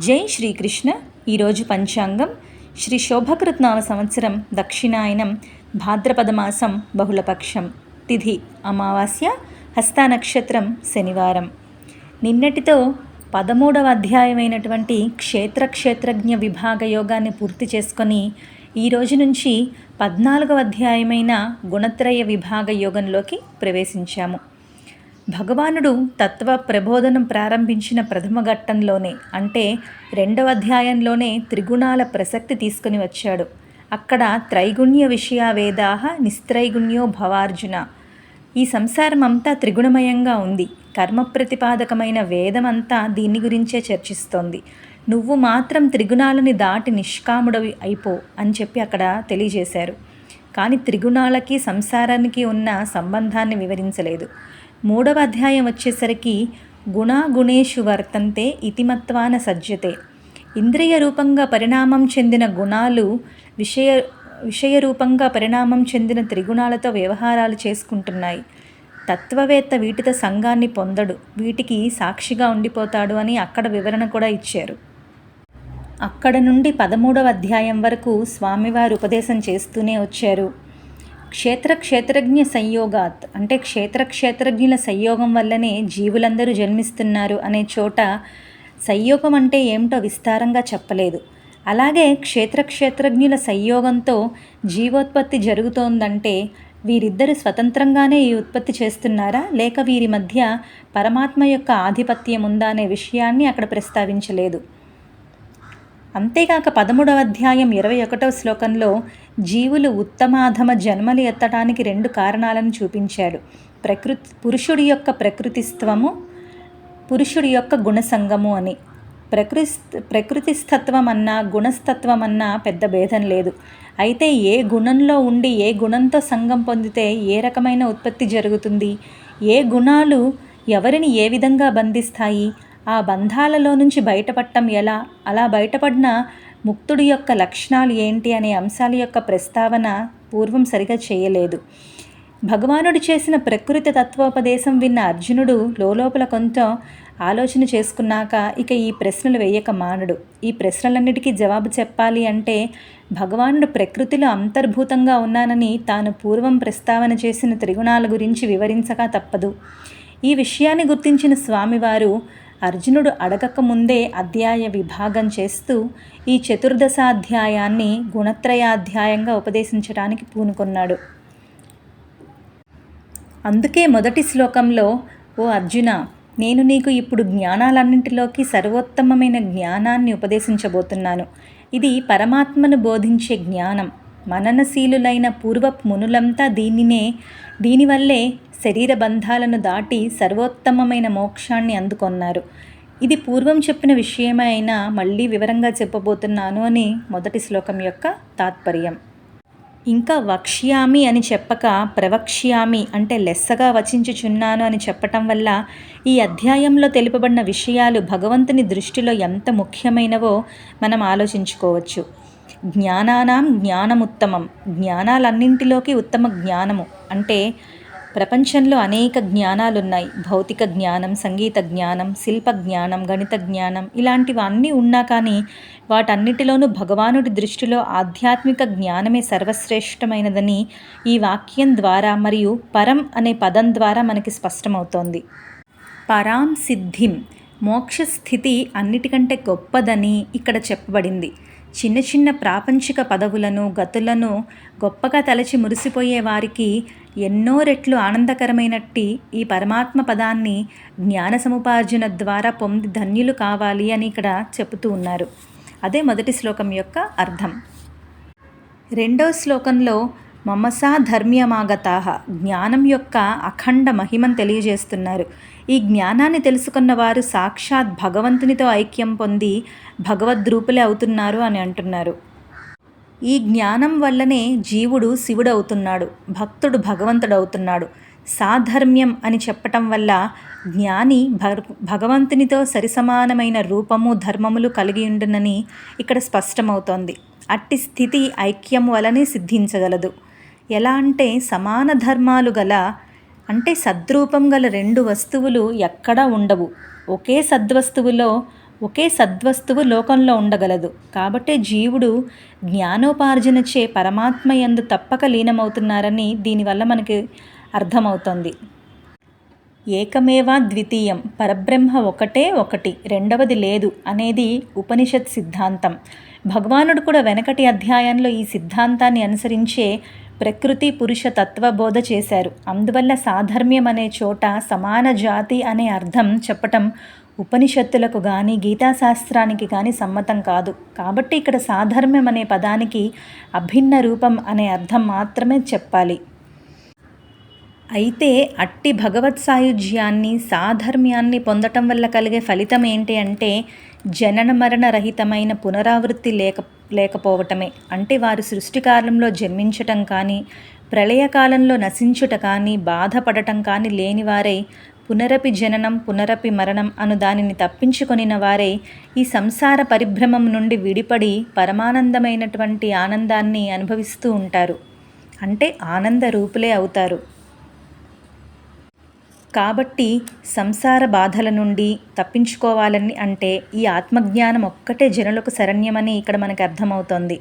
జై శ్రీకృష్ణ. ఈరోజు పంచాంగం శ్రీ శోభకృత్నామ సంవత్సరం దక్షిణాయనం భాద్రపద మాసం బహుళపక్షం, తిథి అమావాస్య, హస్త నక్షత్రం శనివారం. నిన్నటితో 13వ అధ్యాయమైనటువంటి క్షేత్రజ్ఞ విభాగ యోగాన్ని పూర్తి చేసుకొని ఈ రోజు నుంచి 14వ అధ్యాయమైన గుణత్రయ విభాగ యోగంలోకి ప్రవేశించాము. భగవానుడు తత్వ ప్రబోధనం ప్రారంభించిన ప్రథమ ఘట్టంలోనే, అంటే 2వ అధ్యాయంలోనే త్రిగుణాల ప్రసక్తి తీసుకుని వచ్చాడు. అక్కడ త్రైగుణ్య విషయా వేదాహ నిస్త్రైగుణ్యో భవార్జున. ఈ సంసారం అంతా త్రిగుణమయంగా ఉంది. కర్మ ప్రతిపాదకమైన వేదమంతా దీని గురించే చర్చిస్తోంది. నువ్వు మాత్రం త్రిగుణాలని దాటి నిష్కాముడవి అయిపో అని చెప్పి అక్కడ తెలియజేశారు. కానీ త్రిగుణాలకి సంసారానికి ఉన్న సంబంధాన్ని వివరించలేదు. 3వ అధ్యాయం వచ్చేసరికి గుణేషు వర్తంతే ఇతిమత్వాన సజ్జతే. ఇంద్రియ రూపంగా పరిణామం చెందిన గుణాలు విషయ రూపంగా పరిణామం చెందిన త్రిగుణాలతో వ్యవహారాలు చేసుకుంటున్నాయి. తత్వవేత్త వీటితో సంఘాన్ని పొందడు, వీటికి సాక్షిగా ఉండిపోతాడు అని అక్కడ వివరణ కూడా ఇచ్చారు. అక్కడ నుండి 13వ అధ్యాయం వరకు స్వామివారు ఉపదేశం చేస్తూనే వచ్చారు. క్షేత్రజ్ఞ సంయోగాత్, అంటే క్షేత్రజ్ఞుల సంయోగం వల్లనే జీవులందరూ జన్మిస్తున్నారు అనే చోట సంయోగం అంటే ఏమిటో విస్తారంగా చెప్పలేదు. అలాగే క్షేత్రజ్ఞుల సంయోగంతో జీవోత్పత్తి జరుగుతోందంటే వీరిద్దరు స్వతంత్రంగానే ఈ ఉత్పత్తి చేస్తున్నారా, లేక వీరి మధ్య పరమాత్మ యొక్క ఆధిపత్యం ఉందా అనే విషయాన్ని అక్కడ ప్రస్తావించలేదు. అంతేకాక 13వ అధ్యాయం 21వ శ్లోకంలో జీవులు ఉత్తమాధమ జన్మలు ఎత్తడానికి 2 కారణాలను చూపించాడు. పురుషుడి యొక్క ప్రకృతిత్వము, పురుషుడి యొక్క గుణసంగము అని. ప్రకృతిస్తత్వం అన్నా గుణస్తత్వం అన్నా పెద్ద భేదం లేదు. అయితే ఏ గుణంలో ఉండి ఏ గుణంతో సంగం పొందితే ఏ రకమైన ఉత్పత్తి జరుగుతుంది, ఏ గుణాలు ఎవరిని ఏ విధంగా బంధిస్తాయి, ఆ బంధాలలో నుంచి బయటపడటం ఎలా, అలా బయటపడిన ముక్తుడి యొక్క లక్షణాలు ఏంటి అనే అంశాల యొక్క ప్రస్తావన పూర్వం సరిగా చేయలేదు. భగవానుడు చేసిన ప్రకృతి తత్వోపదేశం విన్న అర్జునుడు లోపల కొంత ఆలోచన చేసుకున్నాక ఇక ఈ ప్రశ్నలు వేయక మానడు. ఈ ప్రశ్నలన్నిటికీ జవాబు చెప్పాలి అంటే భగవానుడు ప్రకృతిలో అంతర్భూతంగా ఉన్నానని తాను పూర్వం ప్రస్తావన చేసిన త్రిగుణాల గురించి వివరించక తప్పదు. ఈ విషయాన్ని గుర్తించిన స్వామివారు అర్జునుడు అడగక ముందే అధ్యాయ విభాగం చేస్తూ ఈ చతుర్దశాధ్యాయాన్ని గుణత్రయాధ్యాయంగా ఉపదేశించడానికి పూనుకొన్నాడు. అందుకే మొదటి శ్లోకంలో, ఓ అర్జున, నేను నీకు ఇప్పుడు జ్ఞానాలన్నింటిలోకి సర్వోత్తమమైన జ్ఞానాన్ని ఉపదేశించబోతున్నాను. ఇది పరమాత్మను బోధించే జ్ఞానం. మననశీలులైన పూర్వపు మునులంతా దీనివల్లే శరీర బంధాలను దాటి సర్వోత్తమమైన మోక్షాన్ని అందుకొన్నారు. ఇది పూర్వం చెప్పిన విషయమే అయినా మళ్ళీ వివరంగా చెప్పబోతున్నాను అని మొదటి శ్లోకం యొక్క తాత్పర్యం. ఇంకా వక్ష్యామి అని చెప్పక ప్రవక్ష్యామి అంటే లెస్సగా వచించుచున్నాను అని చెప్పటం వల్ల ఈ అధ్యాయంలో తెలుపబడిన విషయాలు భగవంతుని దృష్టిలో ఎంత ముఖ్యమైనవో మనం ఆలోచించుకోవచ్చు. జ్ఞానానాం జ్ఞానముత్తమం, జ్ఞానాలన్నింటిలోకి ఉత్తమ జ్ఞానము. అంటే ప్రపంచంలో అనేక జ్ఞానాలున్నాయి. భౌతిక జ్ఞానం, సంగీత జ్ఞానం, శిల్ప జ్ఞానం, గణిత జ్ఞానం, ఇలాంటివన్నీ ఉన్నా కానీ వాటన్నిటిలోనూ భగవానుడి దృష్టిలో ఆధ్యాత్మిక జ్ఞానమే సర్వశ్రేష్టమైనదని ఈ వాక్యం ద్వారా మరియు పరం అనే పదం ద్వారా మనకి స్పష్టమవుతోంది. పరాం సిద్ధిం, మోక్షస్థితి అన్నిటికంటే గొప్పదని ఇక్కడ చెప్పబడింది. చిన్న చిన్న ప్రాపంచిక పదవులను గతులను గొప్పగా తలచి మురిసిపోయే వారికి ఎన్నో రెట్లు ఆనందకరమైనట్టి ఈ పరమాత్మ పదాన్ని జ్ఞాన సముపార్జన ద్వారా పొంది ధన్యులు కావాలి అని ఇక్కడ చెబుతూ ఉన్నారు. అదే మొదటి శ్లోకం యొక్క అర్థం. 2వ శ్లోకంలో మమసా ధర్మ్యమాగతాహ, జ్ఞానం యొక్క అఖండ మహిమను తెలియజేస్తున్నారు. ఈ జ్ఞానాన్ని తెలుసుకున్న వారు సాక్షాత్ భగవంతునితో ఐక్యం పొంది భగవద్రూపులే అవుతున్నారు అని అంటున్నారు. ఈ జ్ఞానం వల్లనే జీవుడు శివుడు అవుతున్నాడు, భక్తుడు భగవంతుడు అవుతున్నాడు. సాధర్మ్యం అని చెప్పటం వల్ల జ్ఞాని భగవంతునితో సరిసమానమైన రూపము ధర్మములు కలిగి ఉండునని ఇక్కడ స్పష్టమవుతోంది. అట్టి స్థితి ఐక్యం వలనే సిద్ధించగలదు. ఎలా అంటే సమాన ధర్మాలు గల, అంటే సద్రూపం గల 2 వస్తువులు ఎక్కడా ఉండవు. ఒకే సద్వస్తువులో ఒకే సద్వస్తువు లోకంలో ఉండగలదు. కాబట్టే జీవుడు జ్ఞానోపార్జనచే పరమాత్మ యందు తప్పక లీనమవుతున్నారని దీనివల్ల మనకి అర్థమవుతుంది. ఏకమేవా ద్వితీయం, పరబ్రహ్మ ఒకటే ఒకటి, రెండవది లేదు అనేది ఉపనిషత్ సిద్ధాంతం. భగవానుడు కూడా వెనకటి అధ్యాయంలో ఈ సిద్ధాంతాన్ని అనుసరించే ప్రకృతి పురుష తత్వబోధ చేశారు. అందువల్ల సాధర్మ్యం అనే చోట సమాన జాతి అనే అర్థం చెప్పటం ఉపనిషత్తులకు కానీ గీతాశాస్త్రానికి కానీ సమ్మతం కాదు. కాబట్టి ఇక్కడ సాధర్మ్యం అనే పదానికి అభిన్న రూపం అనే అర్థం మాత్రమే చెప్పాలి. అయితే అట్టి భగవత్ సాయుజ్యాన్ని సాధర్మ్యాన్ని పొందటం వల్ల కలిగే ఫలితం ఏంటి అంటే జనన మరణ రహితమైన పునరావృత్తి లేకపోవటమే. అంటే వారు సృష్టికాలంలో జన్మించటం కానీ ప్రళయకాలంలో నశించుట కానీ బాధపడటం కానీ లేనివారై పునరపి జననం పునరపి మరణం అను దానిని తప్పించుకొనిన వారే ఈ సంసార పరిభ్రమం నుండి విడిపడి పరమానందమైనటువంటి ఆనందాన్ని అనుభవిస్తూ ఉంటారు. అంటే ఆనంద రూపులే అవుతారు. కాబట్టి సంసార బాధల నుండి తప్పించుకోవాలని అంటే ఈ ఆత్మజ్ఞానం ఒక్కటే జనులకు శరణ్యమని ఇక్కడ మనకు అర్థమవుతోంది.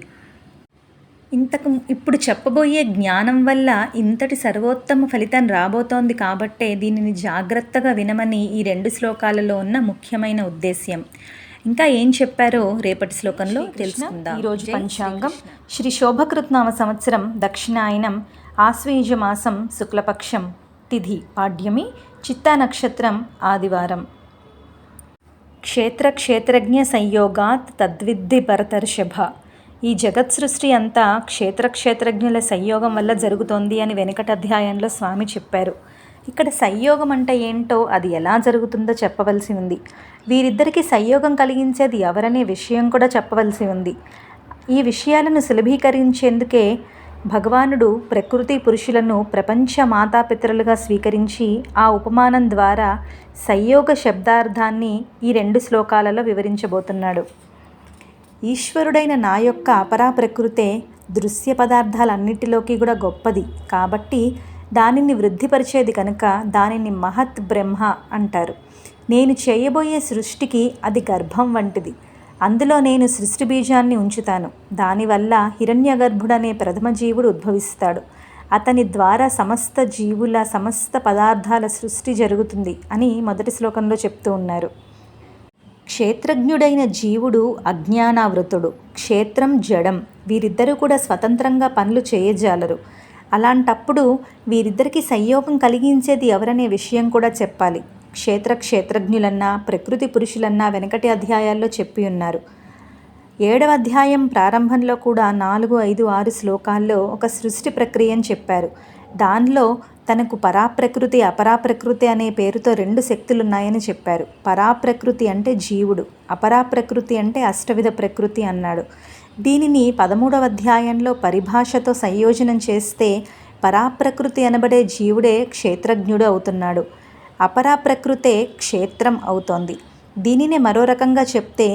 ఇప్పుడు చెప్పబోయే జ్ఞానం వల్ల ఇంతటి సర్వోత్తమ ఫలితం రాబోతోంది. కాబట్టే దీనిని జాగ్రత్తగా వినమని ఈ 2 శ్లోకాలలో ఉన్న ముఖ్యమైన ఉద్దేశ్యం. ఇంకా ఏం చెప్పారో రేపటి శ్లోకంలో తెలుసుకుందాం. ఈరోజు పంచాంగం శ్రీ శోభకృత్నామ సంవత్సరం దక్షిణాయనం ఆశ్వయుజ మాసం శుక్లపక్షం తిథి పాడ్యమి, చిత్తా నక్షత్రం ఆదివారం. క్షేత్రజ్ఞ సంయోగాత్ తద్విద్ధి భరతర్షభ. ఈ జగత్ సృష్టి అంతా క్షేత్రజ్ఞుల సంయోగం వల్ల జరుగుతోంది అని వెనుకటి అధ్యాయంలో స్వామి చెప్పారు. ఇక్కడ సంయోగం అంటే ఏంటో, అది ఎలా జరుగుతుందో చెప్పవలసి ఉంది. వీరిద్దరికీ సంయోగం కలిగించేది ఎవరనే విషయం కూడా చెప్పవలసి ఉంది. ఈ విషయాలను సులభీకరించేందుకే భగవానుడు ప్రకృతి పురుషులను ప్రపంచ మాతాపితరులుగా స్వీకరించి ఆ ఉపమానం ద్వారా సంయోగ శబ్దార్థాన్ని ఈ 2 శ్లోకాలలో వివరించబోతున్నాడు. ఈశ్వరుడైన నా యొక్క అపరా ప్రకృతే దృశ్య పదార్థాలన్నిటిలోకి కూడా గొప్పది. కాబట్టి దానిని వృద్ధిపరిచేది కనుక దానిని మహత్ బ్రహ్మ అంటారు. నేను చేయబోయే సృష్టికి అది గర్భం వంటిది. అందులో నేను సృష్టి బీజాన్ని ఉంచుతాను. దానివల్ల హిరణ్యగర్భుడనే ప్రథమ జీవుడు ఉద్భవిస్తాడు. అతని ద్వారా సమస్త జీవుల సమస్త పదార్థాల సృష్టి జరుగుతుంది అని మొదటి శ్లోకంలో చెప్తూ ఉన్నారు. క్షేత్రజ్ఞుడైన జీవుడు అజ్ఞానావృతుడు, క్షేత్రం జడం. వీరిద్దరూ కూడా స్వతంత్రంగా పనులు చేయజాలరు. అలాంటప్పుడు వీరిద్దరికీ సంయోగం కలిగించేది ఎవరనే విషయం కూడా చెప్పాలి. క్షేత్రజ్ఞులన్నా ప్రకృతి పురుషులన్నా వెనకటి అధ్యాయాల్లో చెప్పి ఉన్నారు. 7వ అధ్యాయం ప్రారంభంలో కూడా 4, 5, 6 శ్లోకాల్లో ఒక సృష్టి ప్రక్రియని చెప్పారు. దానిలో తనకు పరాప్రకృతి అపరాప్రకృతి అనే పేరుతో 2 శక్తులున్నాయని చెప్పారు. పరాప్రకృతి అంటే జీవుడు, అపరాప్రకృతి అంటే అష్టవిధ ప్రకృతి అన్నాడు. దీనిని 13వ అధ్యాయంలో పరిభాషతో సంయోజనం చేస్తే పరాప్రకృతి అనబడే జీవుడే క్షేత్రజ్ఞుడు అవుతున్నాడు. అపరాప్రకృతే క్షేత్రం అవుతోంది. దీనినే మరో రకంగా చెప్తే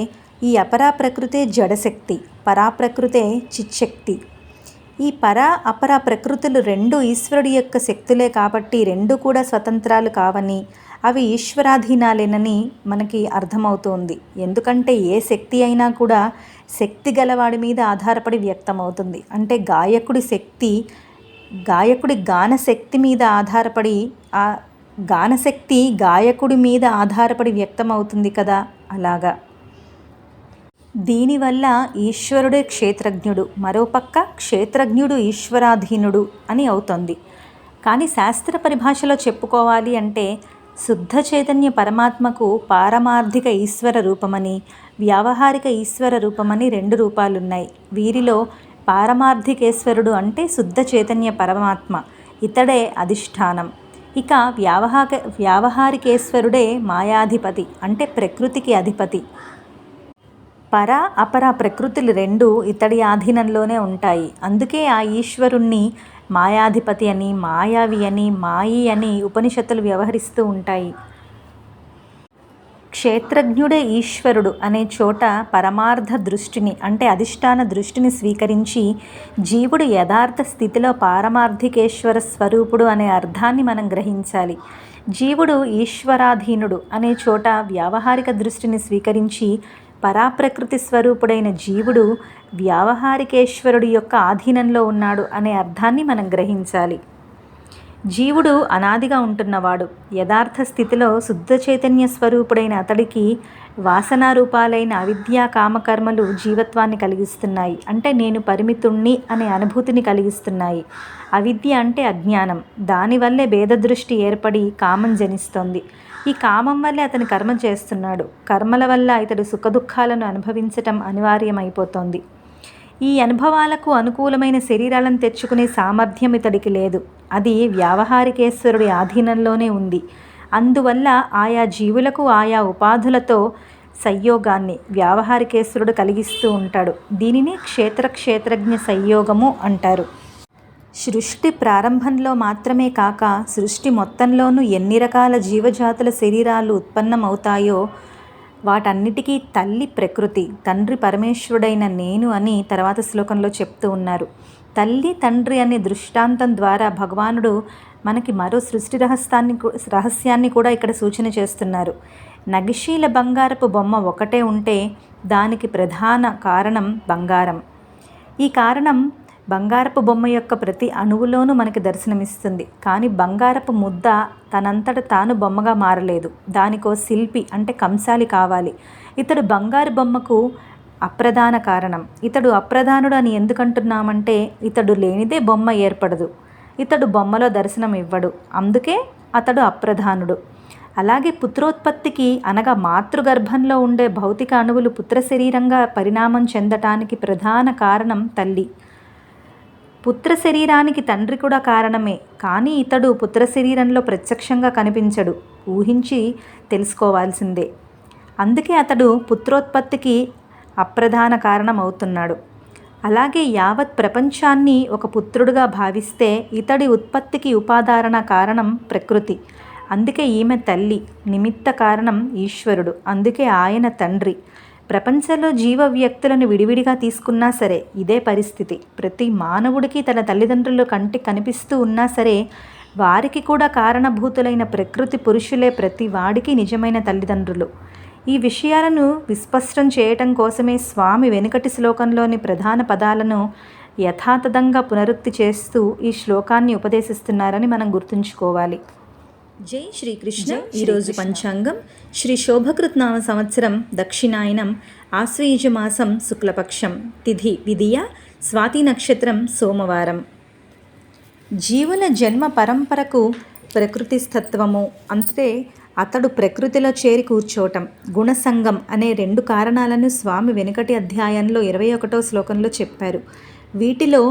ఈ అపరాప్రకృతే జడశక్తి, పరాప్రకృతే చిచ్చక్తి. ఈ అపర ప్రకృతులు 2 ఈశ్వరుడి యొక్క శక్తులే. కాబట్టి 2 కూడా స్వతంత్రాలు కావని, అవి ఈశ్వరాధీనాలేనని మనకి అర్థమవుతుంది. ఎందుకంటే ఏ శక్తి అయినా కూడా శక్తి గలవాడి మీద ఆధారపడి వ్యక్తమవుతుంది. అంటే గాయకుడి గానశక్తి మీద ఆధారపడి, ఆ గానశక్తి గాయకుడి మీద ఆధారపడి వ్యక్తమవుతుంది కదా, అలాగా. దీనివల్ల ఈశ్వరుడే క్షేత్రజ్ఞుడు, మరోపక్క క్షేత్రజ్ఞుడు ఈశ్వరాధీనుడు అని అవుతుంది. కానీ శాస్త్ర పరిభాషలో చెప్పుకోవాలి అంటే శుద్ధ చైతన్య పరమాత్మకు పారమార్థిక ఈశ్వర రూపమని, వ్యావహారిక ఈశ్వర రూపమని 2 రూపాలున్నాయి. వీరిలో పారమార్థికేశ్వరుడు అంటే శుద్ధ చైతన్య పరమాత్మ, ఇతడే అధిష్టానం. ఇక వ్యావహారికేశ్వరుడే మాయాధిపతి అంటే ప్రకృతికి అధిపతి. పర అపర ప్రకృతులు 2 ఇతడి ఆధీనంలోనే ఉంటాయి. అందుకే ఆ ఈశ్వరుణ్ణి మాయాధిపతి అని, మాయావి అని, మాయి అని ఉపనిషత్తులు వ్యవహరిస్తూ ఉంటాయి. క్షేత్రజ్ఞుడే ఈశ్వరుడు అనే చోట పరమార్థ దృష్టిని అంటే అధిష్టాన దృష్టిని స్వీకరించి జీవుడు యథార్థ స్థితిలో పారమార్థికేశ్వర స్వరూపుడు అనే అర్థాన్ని మనం గ్రహించాలి. జీవుడు ఈశ్వరాధీనుడు అనే చోట వ్యావహారిక దృష్టిని స్వీకరించి పరాప్రకృతి స్వరూపుడైన జీవుడు వ్యావహారికేశ్వరుడి యొక్క ఆధీనంలో ఉన్నాడు అనే అర్థాన్ని మనం గ్రహించాలి. జీవుడు అనాదిగా ఉంటున్నవాడు. యథార్థ స్థితిలో శుద్ధ చైతన్య స్వరూపుడైన అతడికి వాసనారూపాలైన అవిద్యా కామకర్మలు జీవత్వాన్ని కలిగిస్తున్నాయి. అంటే నేను పరిమితుణ్ణి అనే అనుభూతిని కలిగిస్తున్నాయి. అవిద్య అంటే అజ్ఞానం. దానివల్లే భేదదృష్టి ఏర్పడి కామం జనిస్తోంది. ఈ కామం వల్లే అతను కర్మ చేస్తున్నాడు. కర్మల వల్ల ఇతడు సుఖదుఖాలను అనుభవించటం అనివార్యమైపోతోంది. ఈ అనుభవాలకు అనుకూలమైన శరీరాలను తెచ్చుకునే సామర్థ్యం ఇతడికి లేదు. అది వ్యావహారికేశ్వరుడి ఆధీనంలోనే ఉంది. అందువల్ల ఆయా జీవులకు ఆయా ఉపాధులతో సంయోగాన్ని వ్యావహారికేశ్వరుడు కలిగిస్తూ ఉంటాడు. దీనిని క్షేత్రజ్ఞ సంయోగము అంటారు. సృష్టి ప్రారంభంలో మాత్రమే కాక సృష్టి మొత్తంలోనూ ఎన్ని రకాల జీవజాతుల శరీరాలు ఉత్పన్నమవుతాయో వాటన్నిటికీ తల్లి ప్రకృతి, తండ్రి పరమేశ్వరుడైన నేను అని తర్వాత శ్లోకంలో చెప్తూ ఉన్నారు. తల్లి తండ్రి అనే దృష్టాంతం ద్వారా భగవానుడు మనకి మరో సృష్టి రహస్యాన్ని కూడా ఇక్కడ సూచన చేస్తున్నారు. నగిశీల బంగారపు బొమ్మ ఒకటే ఉంటే దానికి ప్రధాన కారణం బంగారం. ఈ కారణం బంగారపు బొమ్మ యొక్క ప్రతి అణువులోనూ మనకి దర్శనమిస్తుంది. కానీ బంగారపు ముద్ద తనంతట తాను బొమ్మగా మారలేదు. దానికో శిల్పి అంటే కంసాలి కావాలి. ఇతడు బంగారు బొమ్మకు అప్రధాన కారణం. ఇతడు అప్రధానుడు అని ఎందుకంటున్నామంటే ఇతడు లేనిదే బొమ్మ ఏర్పడదు. ఇతడు బొమ్మలో దర్శనం ఇవ్వడు. అందుకే అతడు అప్రధానుడు. అలాగే పుత్రోత్పత్తికి అనగా మాతృగర్భంలో ఉండే భౌతిక అణువులు పుత్ర శరీరంగా పరిణామం చెందటానికి ప్రధాన కారణం తల్లి. పుత్ర శరీరానికి తండ్రి కూడా కారణమే. కానీ ఇతడు పుత్ర శరీరంలో ప్రత్యక్షంగా కనిపించడు. ఊహించి తెలుసుకోవాల్సిందే. అందుకే అతడు పుత్రోత్పత్తికి అప్రధాన కారణం అవుతున్నాడు. అలాగే యావత్ ప్రపంచాన్ని ఒక పుత్రుడుగా భావిస్తే ఇతడి ఉత్పత్తికి ఉపాదాన కారణం ప్రకృతి. అందుకే ఈమె తల్లి. నిమిత్త కారణం ఈశ్వరుడు. అందుకే ఆయన తండ్రి. ప్రపంచంలో జీవ వ్యక్తులను విడివిడిగా తీసుకున్నా సరే ఇదే పరిస్థితి. ప్రతి మానవుడికి తన తల్లిదండ్రులు కంటికి కనిపిస్తూ ఉన్నా సరే వారికి కూడా కారణభూతులైన ప్రకృతి పురుషులే ప్రతి వాడికి నిజమైన తల్లిదండ్రులు. ఈ విషయాలను విస్పష్టం చేయటం కోసమే స్వామి వెనుకటి శ్లోకంలోని ప్రధాన పదాలను యథాతథంగా పునరుక్తి చేస్తూ ఈ శ్లోకాన్ని ఉపదేశిస్తున్నారని మనం గుర్తుంచుకోవాలి. జై శ్రీకృష్ణ. ఈరోజు పంచాంగం శ్రీ శోభకృత్ నామ సంవత్సరం దక్షిణాయనం ఆశ్వయుజ మాసం శుక్లపక్షం తిథి విధియ స్వాతి నక్షత్రం సోమవారం. జీవుల జన్మ పరంపరకు ప్రకృతిస్తత్వము అంటే అతడు ప్రకృతిలో చేరి కూర్చోవటం, గుణసంగం అనే 2 కారణాలను స్వామి వెనుకటి అధ్యాయంలో 21వ శ్లోకంలో చెప్పారు. వీటిలో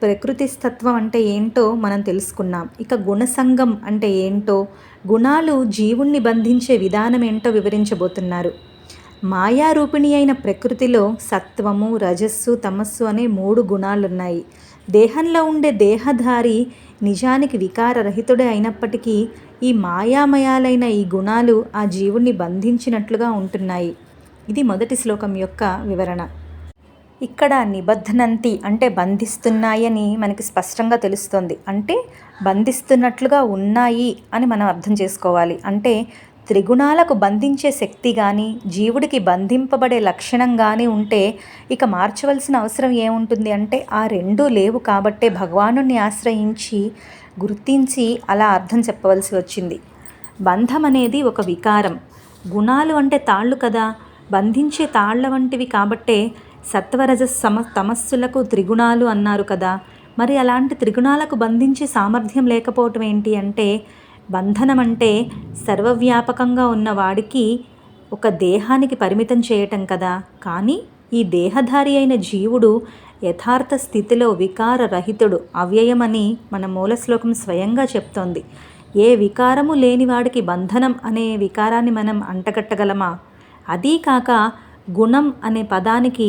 ప్రకృతిస్తత్వం అంటే ఏంటో మనం తెలుసుకున్నాం. ఇక గుణసంగం అంటే ఏంటో, గుణాలు జీవుణ్ణి బంధించే విధానం ఏంటో వివరించబోతున్నారు. మాయారూపిణి అయిన ప్రకృతిలో సత్వము, రజస్సు, తమస్సు అనే 3 గుణాలున్నాయి. దేహంలో ఉండే దేహధారి నిజానికి వికారరహితుడే అయినప్పటికీ ఈ మాయామయాలైన ఈ గుణాలు ఆ జీవుణ్ణి బంధించినట్లుగా ఉంటున్నాయి. ఇది మొదటి శ్లోకం యొక్క వివరణ. ఇక్కడ నిబద్ధనంతి అంటే బంధిస్తున్నాయని మనకి స్పష్టంగా తెలుస్తుంది. అంటే బంధిస్తున్నట్లుగా ఉన్నాయి అని మనం అర్థం చేసుకోవాలి. అంటే త్రిగుణాలకు బంధించే శక్తి కానీ జీవుడికి బంధింపబడే లక్షణం కానీ ఉంటే ఇక మార్చవలసిన అవసరం ఏముంటుంది అంటే ఆ 2 లేవు కాబట్టే భగవానుని ఆశ్రయించి గుర్తించి అలా అర్థం చెప్పవలసి వచ్చింది. బంధం అనేది ఒక వికారం. గుణాలు అంటే తాళ్ళు కదా, బంధించే తాళ్ల వంటివి కాబట్టే సత్వరజ తమస్సులకు త్రిగుణాలు అన్నారు కదా. మరి అలాంటి త్రిగుణాలకు బంధించే సామర్థ్యం లేకపోవటం ఏంటి అంటే బంధనం అంటే సర్వవ్యాపకంగా ఉన్నవాడికి ఒక దేహానికి పరిమితం చేయటం కదా. కానీ ఈ దేహధారి అయిన జీవుడు యథార్థ స్థితిలో వికారరహితుడు, అవ్యయమని మన మూల శ్లోకం స్వయంగా చెప్తోంది. ఏ వికారము లేనివాడికి బంధనం అనే వికారాన్ని మనం అంటగట్టగలమా? అదీ కాక గుణం అనే పదానికి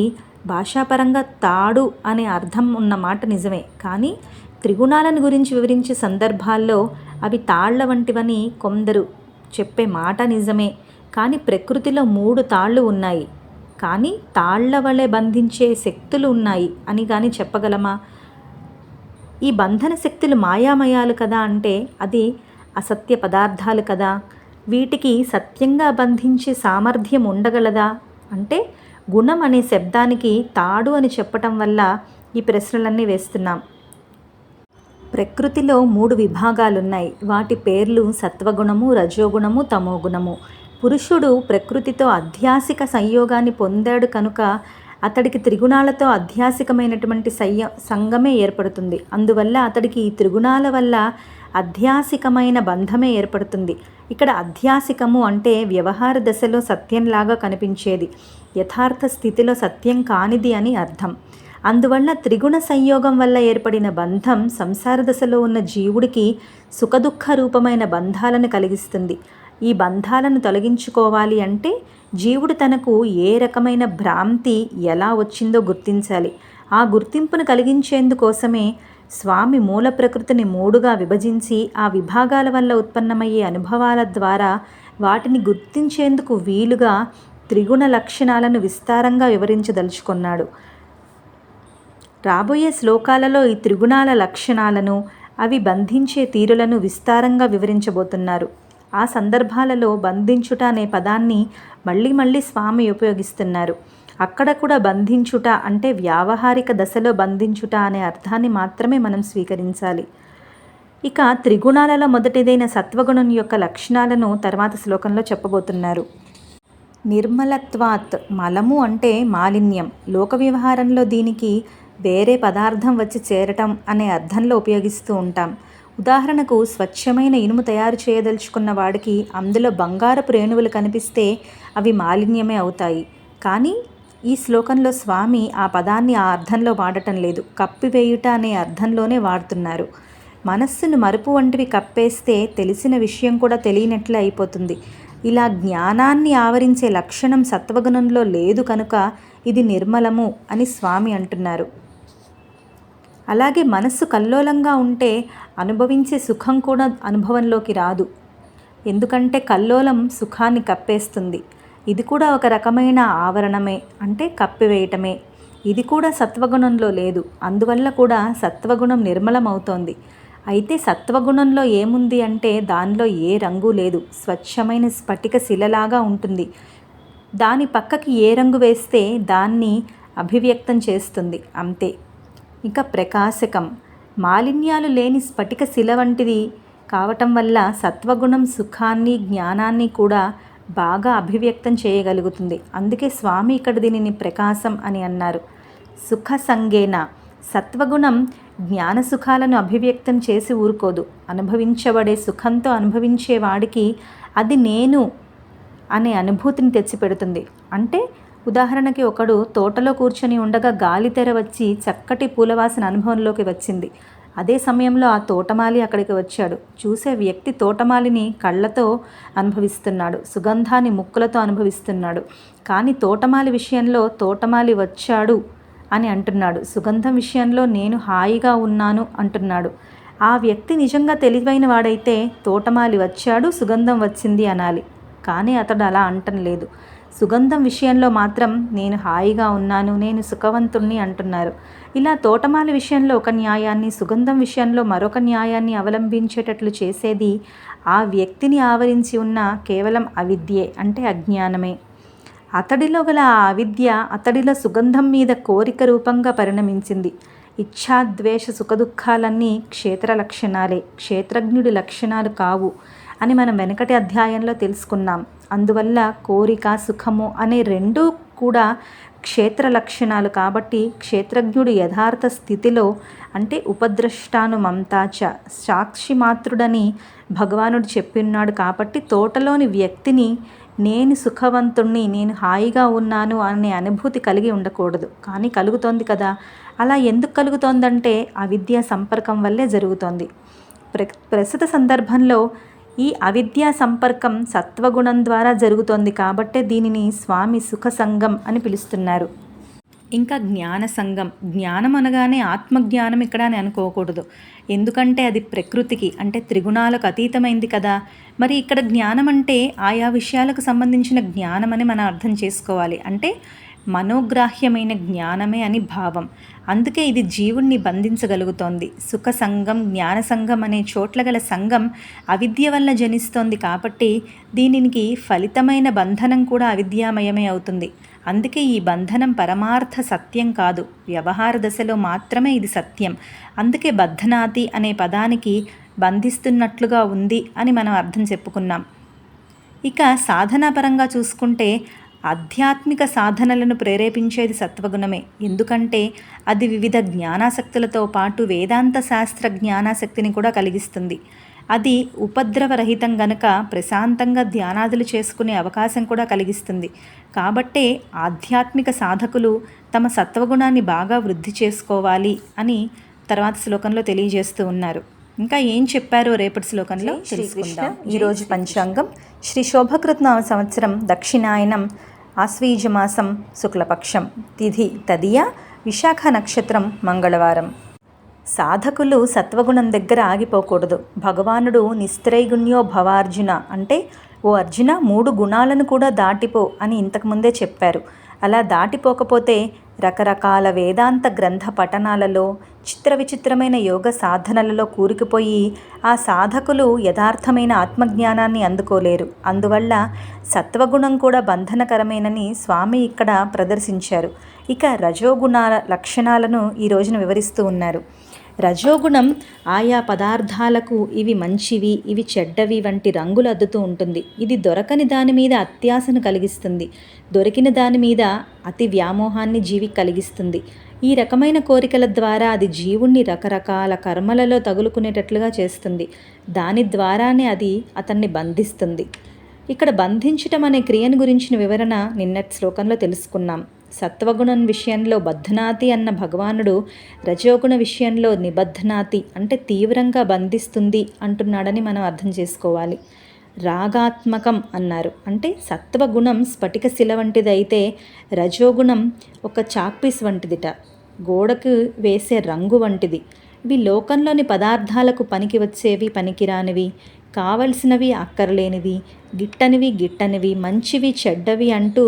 భాషాపరంగా తాడు అనే అర్థం ఉన్న మాట నిజమే. కానీ త్రిగుణాలను గురించి వివరించే సందర్భాల్లో అవి తాళ్ల వంటివని కొందరు చెప్పే మాట నిజమే. కానీ ప్రకృతిలో 3 తాళ్ళు ఉన్నాయి, కానీ తాళ్ల వలె బంధించే శక్తులు ఉన్నాయి అని కానీ చెప్పగలమా? ఈ బంధన శక్తులు మాయామయాలు కదా అంటే అది అసత్య పదార్థాలు కదా, వీటికి సత్యంగా బంధించే సామర్థ్యం ఉండగలదా అంటే గుణం అనే శబ్దానికి తాడు అని చెప్పటం వల్ల ఈ ప్రశ్నలన్నీ వేస్తున్నాం. ప్రకృతిలో 3 విభాగాలున్నాయి. వాటి పేర్లు సత్వగుణము, రజోగుణము, తమోగుణము. పురుషుడు ప్రకృతితో అధ్యాసిక సంయోగాన్ని పొందాడు కనుక అతడికి త్రిగుణాలతో అధ్యాసికమైనటువంటి సంగమే ఏర్పడుతుంది. అందువల్ల అతడికి ఈ త్రిగుణాల వల్ల అధ్యాసికమైన బంధమే ఏర్పడుతుంది. ఇక్కడ అధ్యాసికము అంటే వ్యవహార దశలో సత్యంలాగా కనిపించేది, యథార్థ స్థితిలో సత్యం కానిది అని అర్థం. అందువల్ల త్రిగుణ సంయోగం వల్ల ఏర్పడిన బంధం సంసార దశలో ఉన్న జీవుడికి సుఖదుఖ రూపమైన బంధాలను కలిగిస్తుంది. ఈ బంధాలను తొలగించుకోవాలి అంటే జీవుడు తనకు ఏ రకమైన భ్రాంతి ఎలా వచ్చిందో గుర్తించాలి. ఆ గుర్తింపును కలిగించేందుకోసమే స్వామి మూల ప్రకృతిని 3గా విభజించి ఆ విభాగాల వల్ల ఉత్పన్నమయ్యే అనుభవాల ద్వారా వాటిని గుర్తించేందుకు వీలుగా త్రిగుణ లక్షణాలను విస్తారంగా వివరించదలుచుకున్నాడు. రాబోయే శ్లోకాలలో ఈ త్రిగుణాల లక్షణాలను, అవి బంధించే తీరులను విస్తారంగా వివరించబోతున్నారు. ఆ సందర్భాలలో బంధించుట అనే పదాన్ని మళ్ళీ స్వామి ఉపయోగిస్తున్నారు. అక్కడ కూడా బంధించుట అంటే వ్యావహారిక దశలో బంధించుట అనే అర్థాన్ని మాత్రమే మనం స్వీకరించాలి. ఇక త్రిగుణాలలో మొదటిదైన సత్వగుణం యొక్క లక్షణాలను తర్వాత శ్లోకంలో చెప్పబోతున్నారు. నిర్మలత్వాత్, మలము అంటే మాలిన్యం. లోక వ్యవహారంలో దీనికి వేరే పదార్థం వచ్చి చేరటం అనే అర్థంలో ఉపయోగిస్తూ ఉంటాం. ఉదాహరణకు స్వచ్ఛమైన ఇనుము తయారు చేయదలుచుకున్న వాడికి అందులో బంగారపు రేణువులు కనిపిస్తే అవి మాలిన్యమే అవుతాయి. కానీ ఈ శ్లోకంలో స్వామి ఆ పదాన్ని ఆ అర్థంలో వాడటం లేదు, కప్పివేయుట అనే అర్థంలోనే వాడుతున్నారు. మనస్సును మరుపు వంటివి కప్పేస్తే తెలిసిన విషయం కూడా తెలియనట్లే అయిపోతుంది. ఇలా జ్ఞానాన్ని ఆవరించే లక్షణం సత్వగుణంలో లేదు కనుక ఇది నిర్మలము అని స్వామి అంటున్నారు. అలాగే మనస్సు కల్లోలంగా ఉంటే అనుభవించే సుఖం కూడా అనుభవంలోకి రాదు. ఎందుకంటే కల్లోలం సుఖాన్ని కప్పేస్తుంది. ఇది కూడా ఒక రకమైన ఆవరణమే, అంటే కప్పివేయటమే. ఇది కూడా సత్వగుణంలో లేదు. అందువల్ల కూడా సత్వగుణం నిర్మలమవుతోంది. అయితే సత్వగుణంలో ఏముంది అంటే దానిలో ఏ రంగు లేదు, స్వచ్ఛమైన స్ఫటిక శిలలాగా ఉంటుంది. దాని పక్కకి ఏ రంగు వేస్తే దాన్ని అభివ్యక్తం చేస్తుంది, అంతే. ఇక ప్రకాశకం, మాలిన్యాలు లేని స్ఫటిక శిల వంటిది కావటం వల్ల సత్వగుణం సుఖాన్ని, జ్ఞానాన్ని కూడా బాగా అభివ్యక్తం చేయగలుగుతుంది. అందుకే స్వామి ఇక్కడ దీనిని ప్రకాశం అని అన్నారు. సుఖ సంగేన, సత్వగుణం జ్ఞాన సుఖాలను అభివ్యక్తం చేసి ఊరుకోదు. అనుభవించబడే సుఖంతో అనుభవించేవాడికి అది నేను అనే అనుభూతిని తెచ్చిపెడుతుంది. అంటే ఉదాహరణకి ఒకడు తోటలో కూర్చొని ఉండగా గాలి తెర వచ్చి చక్కటి పూలవాసన అనుభవంలోకి వచ్చింది. అదే సమయంలో ఆ తోటమాలి అక్కడికి వచ్చాడు. చూసే వ్యక్తి తోటమాలిని కళ్ళతో అనుభవిస్తున్నాడు, సుగంధాన్ని ముక్కులతో అనుభవిస్తున్నాడు. కానీ తోటమాలి విషయంలో తోటమాలి వచ్చాడు అని అంటున్నాడు, సుగంధం విషయంలో నేను హాయిగా ఉన్నాను అంటున్నాడు. ఆ వ్యక్తి నిజంగా తెలివైన వాడైతే తోటమాలి వచ్చాడు, సుగంధం వచ్చింది అనాలి. కానీ అతడు అలా అంటం లేదు. సుగంధం విషయంలో మాత్రం నేను హాయిగా ఉన్నాను, నేను సుఖవంతుణ్ణి అంటున్నారు. ఇలా తోటమాలి విషయంలో ఒక న్యాయాన్ని, సుగంధం విషయంలో మరొక న్యాయాన్ని అవలంబించేటట్లు చేసేది ఆ వ్యక్తిని ఆవరించి ఉన్న కేవలం అవిద్యే, అంటే అజ్ఞానమే. అతడిలో గల ఆ అవిద్య అతడిలో సుగంధం మీద కోరిక రూపంగా పరిణమించింది. ఇచ్ఛాద్వేష సుఖదుఖాలన్నీ క్షేత్ర లక్షణాలే, క్షేత్రజ్ఞుడి లక్షణాలు కావు అని మనం వెనకటి అధ్యాయంలో తెలుసుకున్నాం. అందువల్ల కోరిక, సుఖము అనే రెండూ కూడా క్షేత్ర లక్షణాలు కాబట్టి క్షేత్రజ్ఞుడు యథార్థ స్థితిలో, అంటే ఉపద్రష్టాను మమతాచ, సాక్షి మాత్రుడని భగవానుడు చెప్పిన్నాడు. కాబట్టి తోటలోని వ్యక్తిని నేను సుఖవంతుణ్ణి, నేను హాయిగా ఉన్నాను అనే అనుభూతి కలిగి ఉండకూడదు. కానీ కలుగుతోంది కదా. అలా ఎందుకు కలుగుతోందంటే అవిద్యా సంపర్కం వల్లే జరుగుతోంది. ప్రస్తుత సందర్భంలో ఈ అవిద్యా సంపర్కం సత్వగుణం ద్వారా జరుగుతోంది కాబట్టే దీనిని స్వామి సుఖ సంగం అని పిలుస్తున్నారు. ఇంకా జ్ఞాన సంగం, జ్ఞానం అనగానే ఆత్మజ్ఞానం ఇక్కడ అని అనుకోకూడదు. ఎందుకంటే అది ప్రకృతికి, అంటే త్రిగుణాలకు అతీతమైంది కదా. మరి ఇక్కడ జ్ఞానం అంటే ఆయా విషయాలకు సంబంధించిన జ్ఞానం అని మనం అర్థం చేసుకోవాలి. అంటే మనోగ్రాహ్యమైన జ్ఞానమే అని భావం. అందుకే ఇది జీవుణ్ణి బంధించగలుగుతోంది. సుఖ సంఘం, జ్ఞాన సంఘం అనే చోట్ల గల సంఘం అవిద్య వల్ల జనిస్తోంది కాబట్టి దీనికి ఫలితమైన బంధనం కూడా అవిద్యామయమే అవుతుంది. అందుకే ఈ బంధనం పరమార్థ సత్యం కాదు, వ్యవహార దశలో మాత్రమే ఇది సత్యం. అందుకే బద్ధనాతి అనే పదానికి బంధిస్తున్నట్లుగా ఉంది అని మనం అర్థం చెప్పుకున్నాం. ఇక సాధనాపరంగా చూసుకుంటే ఆధ్యాత్మిక సాధనలను ప్రేరేపించేది సత్వగుణమే. ఎందుకంటే అది వివిధ జ్ఞానాసక్తులతో పాటు వేదాంత శాస్త్ర జ్ఞానాసక్తిని కూడా కలిగిస్తుంది. అది ఉపద్రవరహితం గనుక ప్రశాంతంగా ధ్యానాదులు చేసుకునే అవకాశం కూడా కలిగిస్తుంది. కాబట్టే ఆధ్యాత్మిక సాధకులు తమ సత్వగుణాన్ని బాగా వృద్ధి చేసుకోవాలి అని తర్వాత శ్లోకంలో తెలియజేస్తూ ఉన్నారు. ఇంకా ఏం చెప్పారో రేపటి శ్లోకంలో తెలుసుకుందాం. ఈరోజు పంచాంగం శ్రీ శోభకృత్నామ సంవత్సరం దక్షిణాయనం ఆశ్వీజమాసం శుక్లపక్షం తిథి తదియ విశాఖ నక్షత్రం మంగళవారం. సాధకులు సత్వగుణం దగ్గర ఆగిపోకూడదు. భగవానుడు నిస్త్రైగుణ్యో భవార్జున అంటే ఓ అర్జున 3 గుణాలను కూడా దాటిపో అని ఇంతకుముందే చెప్పారు. అలా దాటిపోకపోతే రకరకాల వేదాంత గ్రంథ పఠనాలలో చిత్ర విచిత్రమైన యోగ సాధనలలో కూరుకుపోయి ఆ సాధకులు యథార్థమైన ఆత్మజ్ఞానాన్ని అందుకోలేరు. అందువల్ల సత్వగుణం కూడా బంధనకరమేనని స్వామి ఇక్కడ ప్రదర్శించారు. ఇక రజోగుణాల లక్షణాలను ఈ రోజున వివరిస్తూ ఉన్నారు. రజోగుణం ఆయా పదార్థాలకు ఇవి మంచివి, ఇవి చెడ్డవి వంటి రంగులు అద్దుతూ ఉంటుంది. ఇది దొరకని దాని మీద అత్యాశను కలిగిస్తుంది, దొరికిన దాని మీద అతి వ్యామోహాన్ని జీవికి కలిగిస్తుంది. ఈ రకమైన కోరికల ద్వారా అది జీవుణ్ణి రకరకాల కర్మలలో తగులుకునేటట్లుగా చేస్తుంది. దాని ద్వారానే అది అతన్ని బంధిస్తుంది. ఇక్కడ బంధించటం అనే క్రియను గురించిన వివరణ నిన్నటి శ్లోకంలో తెలుసుకున్నాం. సత్వగుణం విషయంలో బద్ధనాతి అన్న భగవానుడు రజోగుణ విషయంలో నిబద్ధనాతి అంటే తీవ్రంగా బంధిస్తుంది అంటున్నాడని మనం అర్థం చేసుకోవాలి. రాగాత్మకం అన్నారు అంటే సత్వగుణం స్ఫటిక శిల వంటిదైతే రజోగుణం ఒక చాక్పీస్ వంటిదిట, గోడకు వేసే రంగు వంటిది. ఇవి లోకంలోని పదార్థాలకు పనికి వచ్చేవి, పనికిరానివి, కావలసినవి, అక్కర్లేనివి, గిట్టనివి, మంచివి, చెడ్డవి అంటూ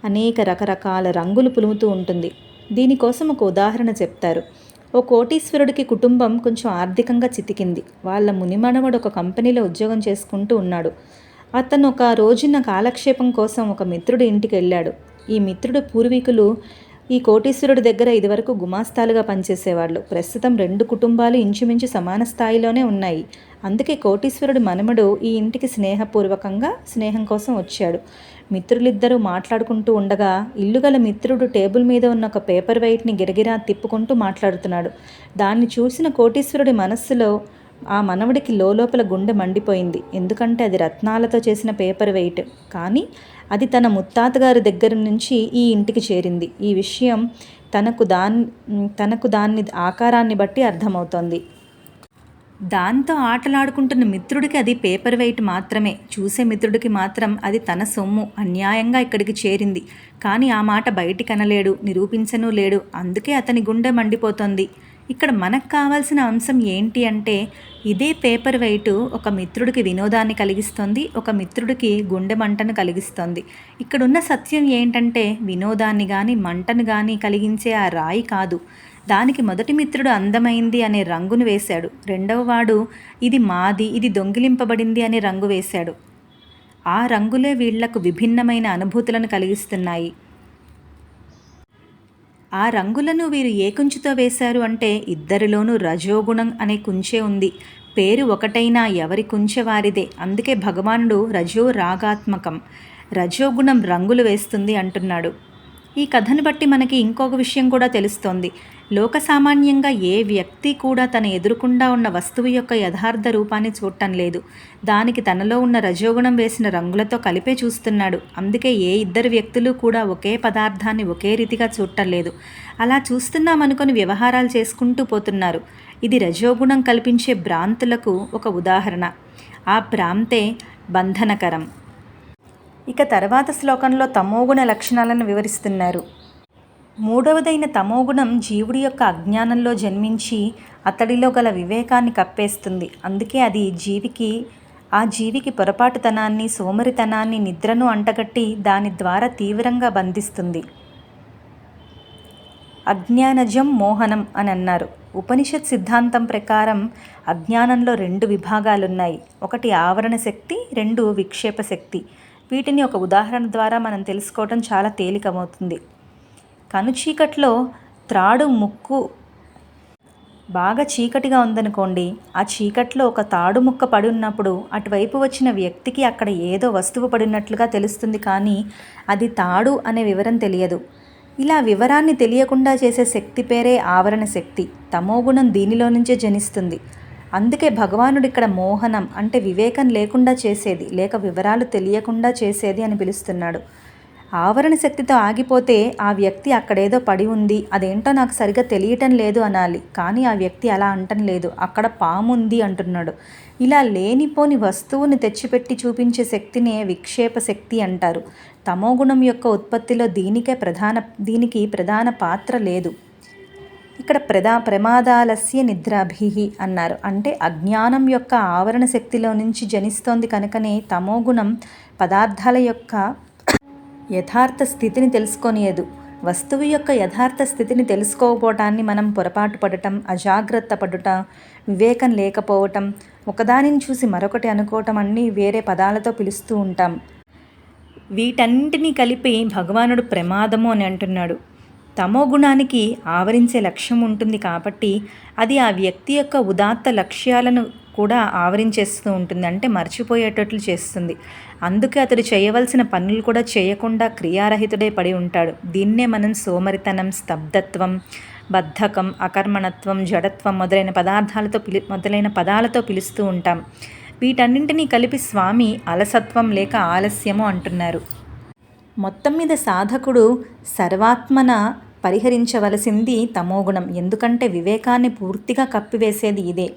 అనేక రకరకాల రంగులు పులుముతూ ఉంటుంది. దీనికోసం ఒక ఉదాహరణ చెప్తారు. ఓ కోటీశ్వరుడికి కుటుంబం కొంచెం ఆర్థికంగా చితికింది. వాళ్ళ మునిమనవడు ఒక కంపెనీలో ఉద్యోగం చేసుకుంటూ ఉన్నాడు. అతను ఒక రోజున కాలక్షేపం కోసం ఒక మిత్రుడి ఇంటికి వెళ్ళాడు. ఈ మిత్రుడు పూర్వీకులు ఈ కోటీశ్వరుడి దగ్గర ఇదివరకు గుమాస్తాలుగా పనిచేసేవాళ్ళు. ప్రస్తుతం 2 కుటుంబాలు ఇంచుమించు సమాన స్థాయిలోనే ఉన్నాయి. అందుకే కోటీశ్వరుడి మనమడు ఈ ఇంటికి స్నేహం కోసం వచ్చాడు. మిత్రులిద్దరూ మాట్లాడుకుంటూ ఉండగా ఇల్లుగల మిత్రుడు టేబుల్ మీద ఉన్న ఒక పేపర్ వెయిట్ని గిరగిరా తిప్పుకుంటూ మాట్లాడుతున్నాడు. దాన్ని చూసిన కోటీశ్వరుడి మనస్సులో ఆ మనవడికి లోపల గుండె మండిపోయింది. ఎందుకంటే అది రత్నాలతో చేసిన పేపర్ వెయిట్, కానీ అది తన ముత్తాతగారి దగ్గర నుంచి ఈ ఇంటికి చేరింది. ఈ విషయం తనకు దాని ఆకారాన్ని బట్టి అర్థమవుతోంది. దాంతో ఆటలాడుకుంటున్న మిత్రుడికి అది పేపర్ వెయిట్ మాత్రమే, చూసే మిత్రుడికి మాత్రం అది తన సొమ్ము, అన్యాయంగా ఇక్కడికి చేరింది. కానీ ఆ మాట బయటికి అనలేడు, నిరూపించనూ లేడు. అందుకే అతని గుండె మండిపోతోంది. ఇక్కడ మనకు కావాల్సిన అంశం ఏంటి అంటే ఇదే పేపర్ వెయిట్ ఒక మిత్రుడికి వినోదాన్ని కలిగిస్తుంది, ఒక మిత్రుడికి గుండె మంటను కలిగిస్తుంది. ఇక్కడున్న సత్యం ఏంటంటే వినోదాన్ని కానీ మంటను కానీ కలిగించే ఆ రాయి కాదు, దానికి మొదటి మిత్రుడు అందమైంది అనే రంగును వేశాడు. రెండవ వాడు ఇది మాది, ఇది దొంగిలింపబడింది అనే రంగు వేశాడు. ఆ రంగులే వీళ్లకు విభిన్నమైన అనుభూతులను కలిగిస్తున్నాయి. ఆ రంగులను వీరు ఏ కుంచుతో వేశారు అంటే ఇద్దరిలోనూ రజోగుణం అనే కుంచే ఉంది. పేరు ఒకటైనా ఎవరి కుంచె వారిదే. అందుకే భగవానుడు రజో రాగాత్మకం, రజోగుణం రంగులు వేస్తుంది అంటున్నాడు. ఈ కథను బట్టి మనకి ఇంకొక విషయం కూడా తెలుస్తోంది. లోకసామాన్యంగా ఏ వ్యక్తి కూడా తన ఎదురుకుండా ఉన్న వస్తువు యొక్క యథార్థ రూపాన్ని చూడటం లేదు. దానికి తనలో ఉన్న రజోగుణం వేసిన రంగులతో కలిపే చూస్తున్నాడు. అందుకే ఏ ఇద్దరు వ్యక్తులు కూడా ఒకే పదార్థాన్ని ఒకే రీతిగా చూడటం లేదు. అలా చూస్తున్నామనుకొని వ్యవహారాలు చేసుకుంటూ పోతున్నారు. ఇది రజోగుణం కల్పించే భ్రాంతులకు ఒక ఉదాహరణ. ఆ భ్రాంతే బంధనకరం. ఇక తర్వాత శ్లోకంలో తమోగుణ లక్షణాలను వివరిస్తున్నారు. 3వదైన తమోగుణం జీవుడి యొక్క అజ్ఞానంలో జన్మించి అతడిలో గల వివేకాన్ని కప్పేస్తుంది. అందుకే అది ఆ జీవికి పొరపాటుతనాన్ని, సోమరితనాన్ని, నిద్రను అంటగట్టి దాని ద్వారా తీవ్రంగా బంధిస్తుంది. అజ్ఞానజం మోహనం అని అన్నారు. ఉపనిషత్ సిద్ధాంతం ప్రకారం అజ్ఞానంలో 2 విభాగాలున్నాయి. ఒకటి ఆవరణ శక్తి, 2 విక్షేప శక్తి. వీటిని ఒక ఉదాహరణ ద్వారా మనం తెలుసుకోవటం చాలా తేలికమవుతుంది. కనుచీకట్లో త్రాడు ముక్కు బాగా చీకటిగా ఉందనుకోండి, ఆ చీకట్లో ఒక తాడు ముక్క పడి ఉన్నప్పుడు అటువైపు వచ్చిన వ్యక్తికి అక్కడ ఏదో వస్తువు పడినట్లుగా తెలుస్తుంది, కానీ అది తాడు అనే వివరం తెలియదు. ఇలా వివరాన్ని తెలియకుండా చేసే శక్తి పేరే ఆవరణ శక్తి. తమోగుణం దీనిలో నుంచే జనిస్తుంది. అందుకే భగవానుడు ఇక్కడ మోహనం అంటే వివేకం లేకుండా చేసేది, లేక వివరాలు తెలియకుండా చేసేది అని పిలుస్తున్నాడు. ఆవరణ శక్తితో ఆగిపోతే ఆ వ్యక్తి అక్కడేదో పడి ఉంది, అదేంటో నాకు సరిగా తెలియటం లేదు అనాలి. కానీ ఆ వ్యక్తి అలా అంటం లేదు, అక్కడ పాము ఉంది అంటున్నాడు. ఇలా లేనిపోని వస్తువుని తెచ్చిపెట్టి చూపించే శక్తినే విక్షేప శక్తి అంటారు. తమోగుణం యొక్క ఉత్పత్తిలో దీనికి ప్రధాన పాత్ర లేదు. ఇక్కడ ప్రమాదాలస్య నిద్రాభిహి అన్నారు. అంటే అజ్ఞానం యొక్క ఆవరణ శక్తిలో నుంచి జనిస్తోంది కనుకనే తమోగుణం పదార్థాల యొక్క యథార్థ స్థితిని తెలుసుకొనియదు. వస్తువు యొక్క యథార్థ స్థితిని తెలుసుకోకపోవటాన్ని మనం పొరపాటు పడటం, అజాగ్రత్త పడుట, వివేకం లేకపోవటం, ఒకదానిని చూసి మరొకటి అనుకోవటం అన్నీ వేరే పదాలతో పిలుస్తూ ఉంటాం. వీటన్నింటినీ కలిపి భగవానుడు ప్రమాదము అని అంటున్నాడు. తమో గుణానికి ఆవరించే లక్ష్యం ఉంటుంది కాబట్టి అది ఆ వ్యక్తి యొక్క ఉదాత్త లక్ష్యాలను కూడా ఆవరించేస్తూ ఉంటుంది, అంటే మర్చిపోయేటట్లు చేస్తుంది. అందుకే అతడు చేయవలసిన పనులు కూడా చేయకుండా క్రియారహితుడే పడి ఉంటాడు. దీన్నే మనం సోమరితనం, స్తబ్దత్వం, బద్ధకం, అకర్మణత్వం, జడత్వం మొదలైన పదాలతో పిలుస్తూ ఉంటాం. వీటన్నింటినీ కలిపి స్వామి అలసత్వం లేక ఆలస్యము అంటున్నారు. మొత్తం మీద సాధకుడు సర్వాత్మన పరిహరించవలసింది తమోగుణం. ఎందుకంటే వివేకాన్ని పూర్తిగా కప్పివేసేది ఇదే.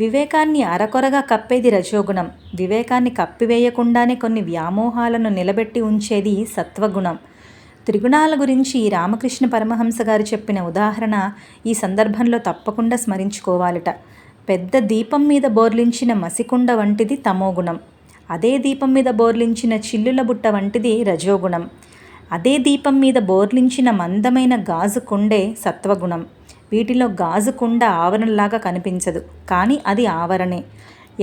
వివేకాన్ని అరకొరగా కప్పేది రజోగుణం. వివేకాన్ని కప్పివేయకుండానే కొన్ని వ్యామోహాలను నిలబెట్టి ఉంచేది సత్వగుణం. త్రిగుణాల గురించి రామకృష్ణ పరమహంస గారు చెప్పిన ఉదాహరణ ఈ సందర్భంలో తప్పకుండా స్మరించుకోవాలట. పెద్ద దీపం మీద బోర్లించిన మసికుండ వంటిది తమోగుణం. అదే దీపం మీద బోర్లించిన చిల్లుల బుట్ట వంటిది రజోగుణం. అదే దీపం మీద బోర్లించిన మందమైన గాజు కుండే సత్వగుణం. వీటిలో గాజు కుండ ఆవరణలాగా కనిపించదు, కానీ అది ఆవరణే.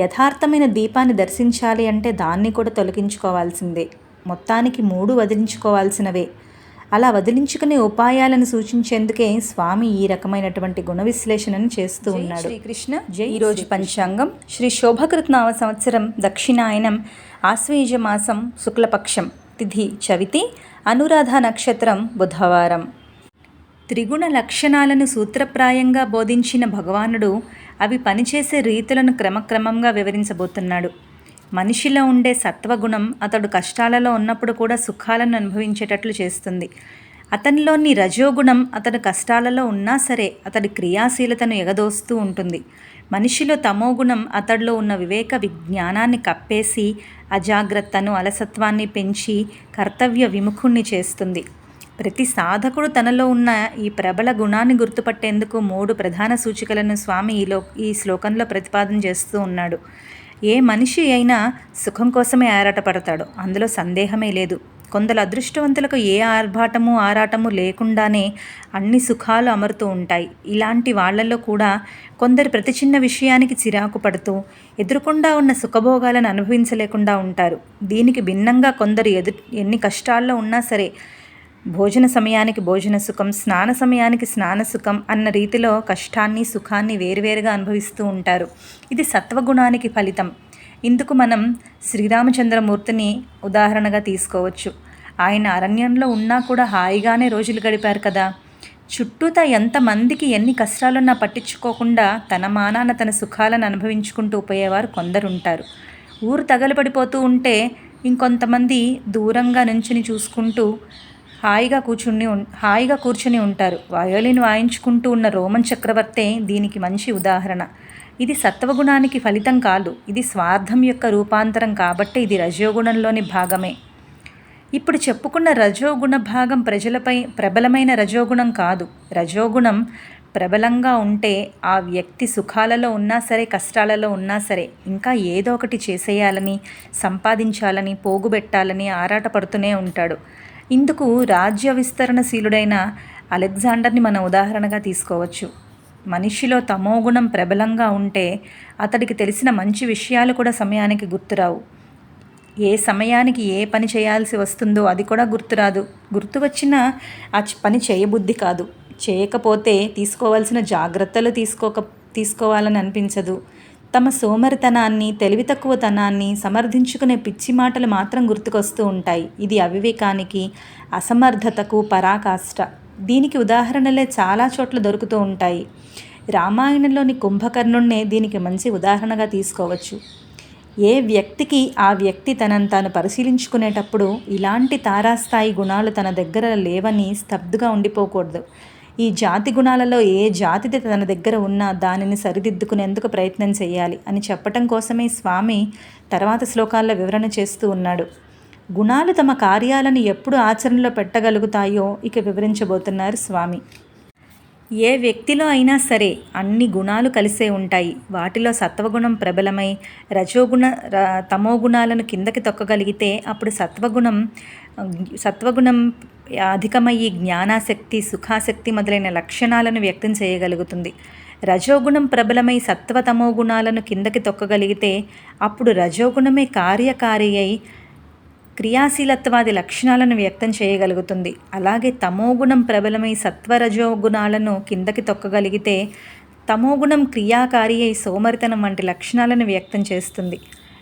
యథార్థమైన దీపాన్ని దర్శించాలి అంటే దాన్ని కూడా తొలగించుకోవాల్సిందే. మొత్తానికి 3 వదిలించుకోవాల్సినవే. అలా వదిలించుకునే ఉపాయాలను సూచించేందుకే స్వామి ఈ రకమైనటువంటి గుణ విశ్లేషణను చేస్తూ ఉన్నాడు. శ్రీకృష్ణ జై. ఈరోజు పంచాంగం శ్రీ శోభకృత్ నామ సంవత్సరం దక్షిణాయనం ఆశ్వయుజ మాసం శుక్లపక్షం, తిథి చవితి, అనురాధ నక్షత్రం బుధవారం. త్రిగుణ లక్షణాలను సూత్రప్రాయంగా బోధించిన భగవానుడు అవి పనిచేసే రీతులను క్రమక్రమంగా వివరించబోతున్నాడు. మనిషిలో ఉండే సత్వగుణం అతడు కష్టాలలో ఉన్నప్పుడు కూడా సుఖాలను అనుభవించేటట్లు చేస్తుంది. అతనిలోని రజోగుణం అతడు కష్టాలలో ఉన్నా సరే అతడి క్రియాశీలతను ఎగదోస్తూ ఉంటుంది. మనిషిలో తమోగుణం అతడిలో ఉన్న వివేక విజ్ఞానాన్ని కప్పేసి అజాగ్రత్తను, అలసత్వాన్ని పెంచి కర్తవ్య విముఖుణ్ణి చేస్తుంది. ప్రతి సాధకుడు తనలో ఉన్న ఈ ప్రబల గుణాన్ని గుర్తుపట్టేందుకు 3 ప్రధాన సూచికలను స్వామి ఈ శ్లోకంలో ప్రతిపాదన చేస్తూ ఉన్నాడు. ఏ మనిషి అయినా సుఖం కోసమే ఆరాటపడతాడు, అందులో సందేహమే లేదు. కొందరు అదృష్టవంతులకు ఏ ఆరాటము లేకుండానే అన్ని సుఖాలు అమరుతూ ఉంటాయి. ఇలాంటి వాళ్లలో కూడా కొందరు ప్రతి చిన్న విషయానికి చిరాకు పడుతూ ఎదురుకుండా ఉన్న సుఖభోగాలను అనుభవించలేకుండా ఉంటారు. దీనికి భిన్నంగా కొందరు ఎన్ని కష్టాల్లో ఉన్నా సరే భోజన సమయానికి భోజన సుఖం, స్నాన సమయానికి స్నాన సుఖం అన్న రీతిలో కష్టాన్ని, సుఖాన్ని వేరువేరుగా అనుభవిస్తూ ఉంటారు. ఇది సత్వగుణానికి ఫలితం. ఇందుకు మనం శ్రీరామచంద్రమూర్తిని ఉదాహరణగా తీసుకోవచ్చు. ఆయన అరణ్యంలో ఉన్నా కూడా హాయిగానే రోజులు గడిపారు కదా. చుట్టూతా ఎంతమందికి ఎన్ని కష్టాలున్నా పట్టించుకోకుండా తన మానాన తన సుఖాలను అనుభవించుకుంటూ పోయేవారు కొందరుంటారు. ఊరు తగలబడిపోతూ ఉంటే ఇంకొంతమంది దూరంగా నుంచుని చూసుకుంటూ హాయిగా కూర్చుని ఉంటారు. వయోలిన్ వాయించుకుంటూ ఉన్న రోమన్ చక్రవర్తే దీనికి మంచి ఉదాహరణ. ఇది సత్వగుణానికి ఫలితం కాదు, ఇది స్వార్థం యొక్క రూపాంతరం కాబట్టి ఇది రజోగుణంలోని భాగమే. ఇప్పుడు చెప్పుకున్న రజోగుణ భాగం ప్రబలమైన రజోగుణం కాదు. రజోగుణం ప్రబలంగా ఉంటే ఆ వ్యక్తి సుఖాలలో ఉన్నా సరే, కష్టాలలో ఉన్నా సరే ఇంకా ఏదో ఒకటి చేసేయాలని, సంపాదించాలని, పోగుబెట్టాలని ఆరాటపడుతూనే ఉంటాడు. ఇందుకు రాజ్య విస్తరణశీలుడైన అలెగ్జాండర్ని మనం ఉదాహరణగా తీసుకోవచ్చు. మనిషిలో తమోగుణం ప్రబలంగా ఉంటే అతడికి తెలిసిన మంచి విషయాలు కూడా సమయానికి గుర్తురావు. ఏ సమయానికి ఏ పని చేయాల్సి వస్తుందో అది కూడా గుర్తురాదు. గుర్తు వచ్చినా ఆ పని చేయబుద్ధి కాదు. చేయకపోతే తీసుకోవాల్సిన జాగ్రత్తలు తీసుకోవాలని అనిపించదు. తమ సోమరితనాన్ని, తెలివి తక్కువతనాన్ని సమర్థించుకునే పిచ్చి మాటలు మాత్రం గుర్తుకొస్తూ ఉంటాయి. ఇది అవివేకానికి, అసమర్థతకు పరాకాష్ట. దీనికి ఉదాహరణలే చాలా చోట్ల దొరుకుతూ ఉంటాయి. రామాయణంలోని కుంభకర్ణుణ్ణే దీనికి మంచి ఉదాహరణగా తీసుకోవచ్చు. ఏ వ్యక్తికి ఆ వ్యక్తి తనను తాను పరిశీలించుకునేటప్పుడు ఇలాంటి తారాస్థాయి గుణాలు తన దగ్గర లేవని స్తబ్దుగా ఉండిపోకూడదు. ఈ జాతి గుణాలలో ఏ జాతిది తన దగ్గర ఉన్నా దానిని సరిదిద్దుకునేందుకు ప్రయత్నం చేయాలి అని చెప్పటం కోసమే స్వామి తర్వాత శ్లోకాల్లో వివరణ చేస్తూ ఉన్నాడు. గుణాలు తమ కార్యాలను ఎప్పుడు ఆచరణలో పెట్టగలుగుతాయో ఇక వివరించబోతున్నారు స్వామి. ఏ వ్యక్తిలో అయినా సరే అన్ని గుణాలు కలిసే ఉంటాయి. వాటిలో సత్వగుణం ప్రబలమై తమోగుణాలను కిందకి తొక్కగలిగితే అప్పుడు సత్వగుణం అధికమయ్యి జ్ఞానాసక్తి, సుఖాసక్తి మొదలైన లక్షణాలను వ్యక్తం చేయగలుగుతుంది. రజోగుణం ప్రబలమై సత్వతమో గుణాలను కిందకి తొక్కగలిగితే అప్పుడు రజోగుణమే కార్యకారి అయి క్రియాశీలత్వాది లక్షణాలను వ్యక్తం చేయగలుగుతుంది. అలాగే తమోగుణం ప్రబలమై సత్వరజోగుణాలను కిందకి తొక్కగలిగితే తమోగుణం క్రియాకారి అయి సోమరితనం వంటి లక్షణాలను వ్యక్తం చేస్తుంది.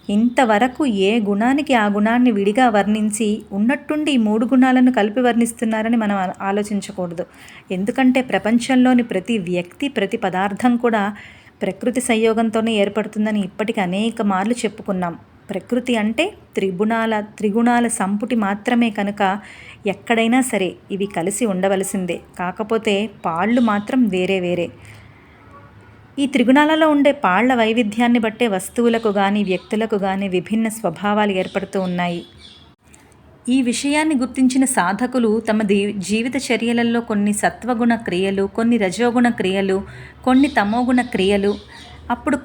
ఇంతవరకు ఏ గుణానికి ఆ గుణాన్ని విడిగా వర్ణించి ఉన్నట్టుండి ఈ 3 గుణాలను కలిపి వర్ణిస్తున్నారని మనం ఆలోచించకూడదు. ఎందుకంటే ప్రపంచంలోని ప్రతి వ్యక్తి, ప్రతి పదార్థం కూడా ప్రకృతి సంయోగంతోనే ఏర్పడుతుందని ఇప్పటికి అనేక మార్లు చెప్పుకున్నాం. ప్రకృతి అంటే త్రిగుణాల సంపుటి మాత్రమే కనుక ఎక్కడైనా సరే ఇవి కలిసి ఉండవలసిందే. కాకపోతే పాళ్ళు మాత్రం వేరే వేరే. ఈ త్రిగుణాలలో ఉండే పాళ్ల వైవిధ్యాన్ని బట్టే వస్తువులకు కానీ వ్యక్తులకు కానీ విభిన్న స్వభావాలు ఏర్పడుతూ ఉన్నాయి. ఈ విషయాన్ని గుర్తించిన సాధకులు తమ జీవిత చర్యలలో కొన్ని సత్వగుణ క్రియలు, కొన్ని రజోగుణ క్రియలు, కొన్ని తమోగుణ క్రియలు, అప్పుడు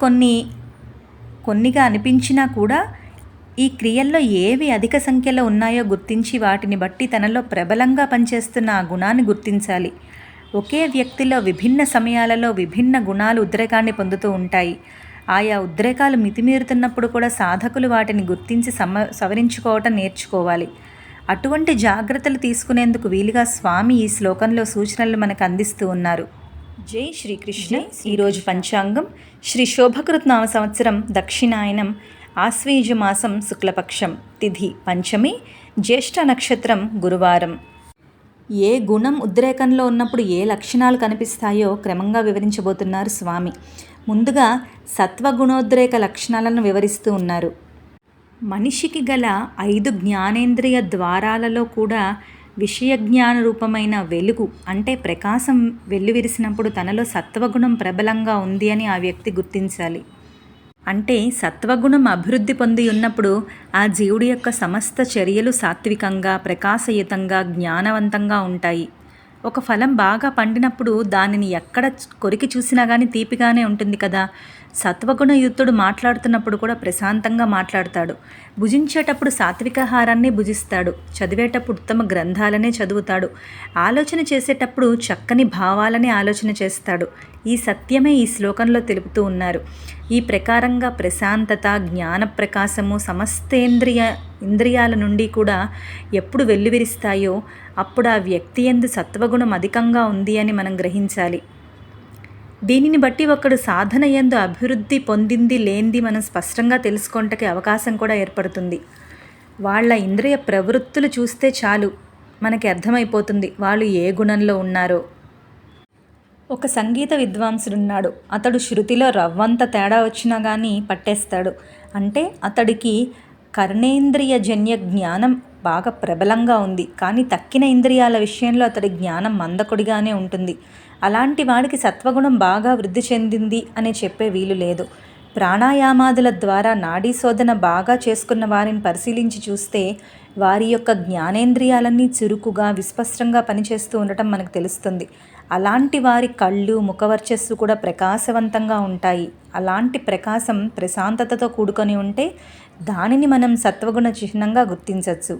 కొన్నిగా అనిపించినా కూడా ఈ క్రియల్లో ఏవి అధిక సంఖ్యలో ఉన్నాయో గుర్తించి వాటిని బట్టి తనలో ప్రబలంగా పనిచేస్తున్న ఆ గుణాన్ని గుర్తించాలి. ఒకే వ్యక్తిలో విభిన్న సమయాలలో విభిన్న గుణాలు ఉద్రేకాన్ని పొందుతూ ఉంటాయి. ఆయా ఉద్రేకాలు మితిమీరుతున్నప్పుడు కూడా సాధకులు వాటిని గుర్తించి సవరించుకోవటం నేర్చుకోవాలి. అటువంటి జాగ్రత్తలు తీసుకునేందుకు వీలుగా స్వామి ఈ శ్లోకంలో సూచనలు మనకు అందిస్తూ ఉన్నారు. జై శ్రీకృష్ణ. ఈరోజు పంచాంగం శ్రీ శోభకృత్నామ సంవత్సరం దక్షిణాయనం, ఆశ్వీజమాసం శుక్లపక్షం, తిథి పంచమి, జ్యేష్ఠ నక్షత్రం గురువారం. ఏ గుణం ఉద్రేకంలో ఉన్నప్పుడు ఏ లక్షణాలు కనిపిస్తాయో క్రమంగా వివరించబోతున్నారు స్వామి. ముందుగా సత్వగుణోద్రేక లక్షణాలను వివరిస్తూ ఉన్నారు. మనిషికి గల 5 జ్ఞానేంద్రియ ద్వారాలలో కూడా విషయజ్ఞాన రూపమైన వెలుగు అంటే ప్రకాశం వెల్లువిరిసినప్పుడు తనలో సత్వగుణం ప్రబలంగా ఉంది అని ఆ వ్యక్తి గుర్తించాలి. అంటే సత్వగుణం అభివృద్ధి పొంది ఉన్నప్పుడు ఆ జీవుడి యొక్క సమస్త చర్యలు సాత్వికంగా, ప్రకాశయుతంగా, జ్ఞానవంతంగా ఉంటాయి. ఒక ఫలం బాగా పండినప్పుడు దానిని ఎక్కడ కొరికి చూసినా కానీ తీపిగానే ఉంటుంది కదా. సత్వగుణయుక్తుడు మాట్లాడుతున్నప్పుడు కూడా ప్రశాంతంగా మాట్లాడతాడు. భుజించేటప్పుడు సాత్వికాహారాన్ని భుజిస్తాడు. చదివేటప్పుడు ఉత్తమ గ్రంథాలనే చదువుతాడు. ఆలోచన చేసేటప్పుడు చక్కని భావాలనే ఆలోచన చేస్తాడు. ఈ సత్యమే ఈ శ్లోకంలో తెలుపుతూ ఉన్నారు. ఈ ప్రకారంగా ప్రశాంతత, జ్ఞాన ప్రకాశము ఇంద్రియాల నుండి కూడా ఎప్పుడు వెల్లువిరిస్తాయో అప్పుడు ఆ వ్యక్తి యందు సత్వగుణం అధికంగా ఉంది అని మనం గ్రహించాలి. దీనిని బట్టి ఒకడు సాధన యందు అభివృద్ధి పొందింది లేనిది మనం స్పష్టంగా తెలుసుకొనటకి అవకాశం కూడా ఏర్పడుతుంది. వాళ్ళ ఇంద్రియ ప్రవృత్తులు చూస్తే చాలు మనకి అర్థమైపోతుంది వాళ్ళు ఏ గుణంలో ఉన్నారో. ఒక సంగీత విద్వాంసుడున్నాడు. అతడు శృతిలో రవ్వంత తేడా వచ్చినా కానీ పట్టేస్తాడు. అంటే అతడికి కర్ణేంద్రియజన్య జ్ఞానం బాగా ప్రబలంగా ఉంది. కానీ తక్కిన ఇంద్రియాల విషయంలో అతడి జ్ఞానం మందకొడిగానే ఉంటుంది. అలాంటి వాడికి సత్వగుణం బాగా వృద్ధి చెందింది అని చెప్పే వీలు లేదు. ప్రాణాయామాదుల ద్వారా నాడీ శోధన బాగా చేసుకున్న వారిని పరిశీలించి చూస్తే వారి యొక్క జ్ఞానేంద్రియాలన్నీ చురుకుగా, విస్పష్టంగా పనిచేస్తూ ఉండటం మనకు తెలుస్తుంది. అలాంటి వారి కళ్ళు, ముఖవర్చస్సు కూడా ప్రకాశవంతంగా ఉంటాయి. అలాంటి ప్రకాశం ప్రశాంతతతో కూడుకొని ఉంటే దానిని మనం సత్వగుణ చిహ్నంగా గుర్తించవచ్చు.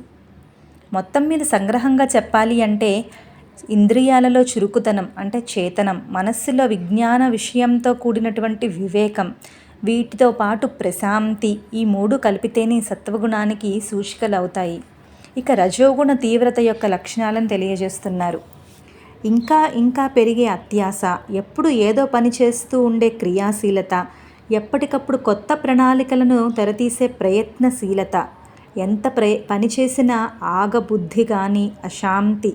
మొత్తం మీద సంగ్రహంగా చెప్పాలి అంటే ఇంద్రియాలలో చురుకుతనం అంటే చేతనం, మనస్సులో విజ్ఞాన విషయంతో కూడినటువంటి వివేకం, వీటితో పాటు ప్రశాంతి, ఈ మూడు కలిపితేనే సత్వగుణానికి సూచికలు అవుతాయి. ఇక రజోగుణ తీవ్రత యొక్క లక్షణాలను తెలియజేస్తున్నారు. ఇంకా ఇంకా పెరిగే అత్యాస, ఎప్పుడు ఏదో పని చేస్తూ ఉండే క్రియాశీలత, ఎప్పటికప్పుడు కొత్త ప్రణాళికలను తెరతీసే ప్రయత్నశీలత, ఎంత పని చేసినా ఆగబుద్ధి కానీ అశాంతి,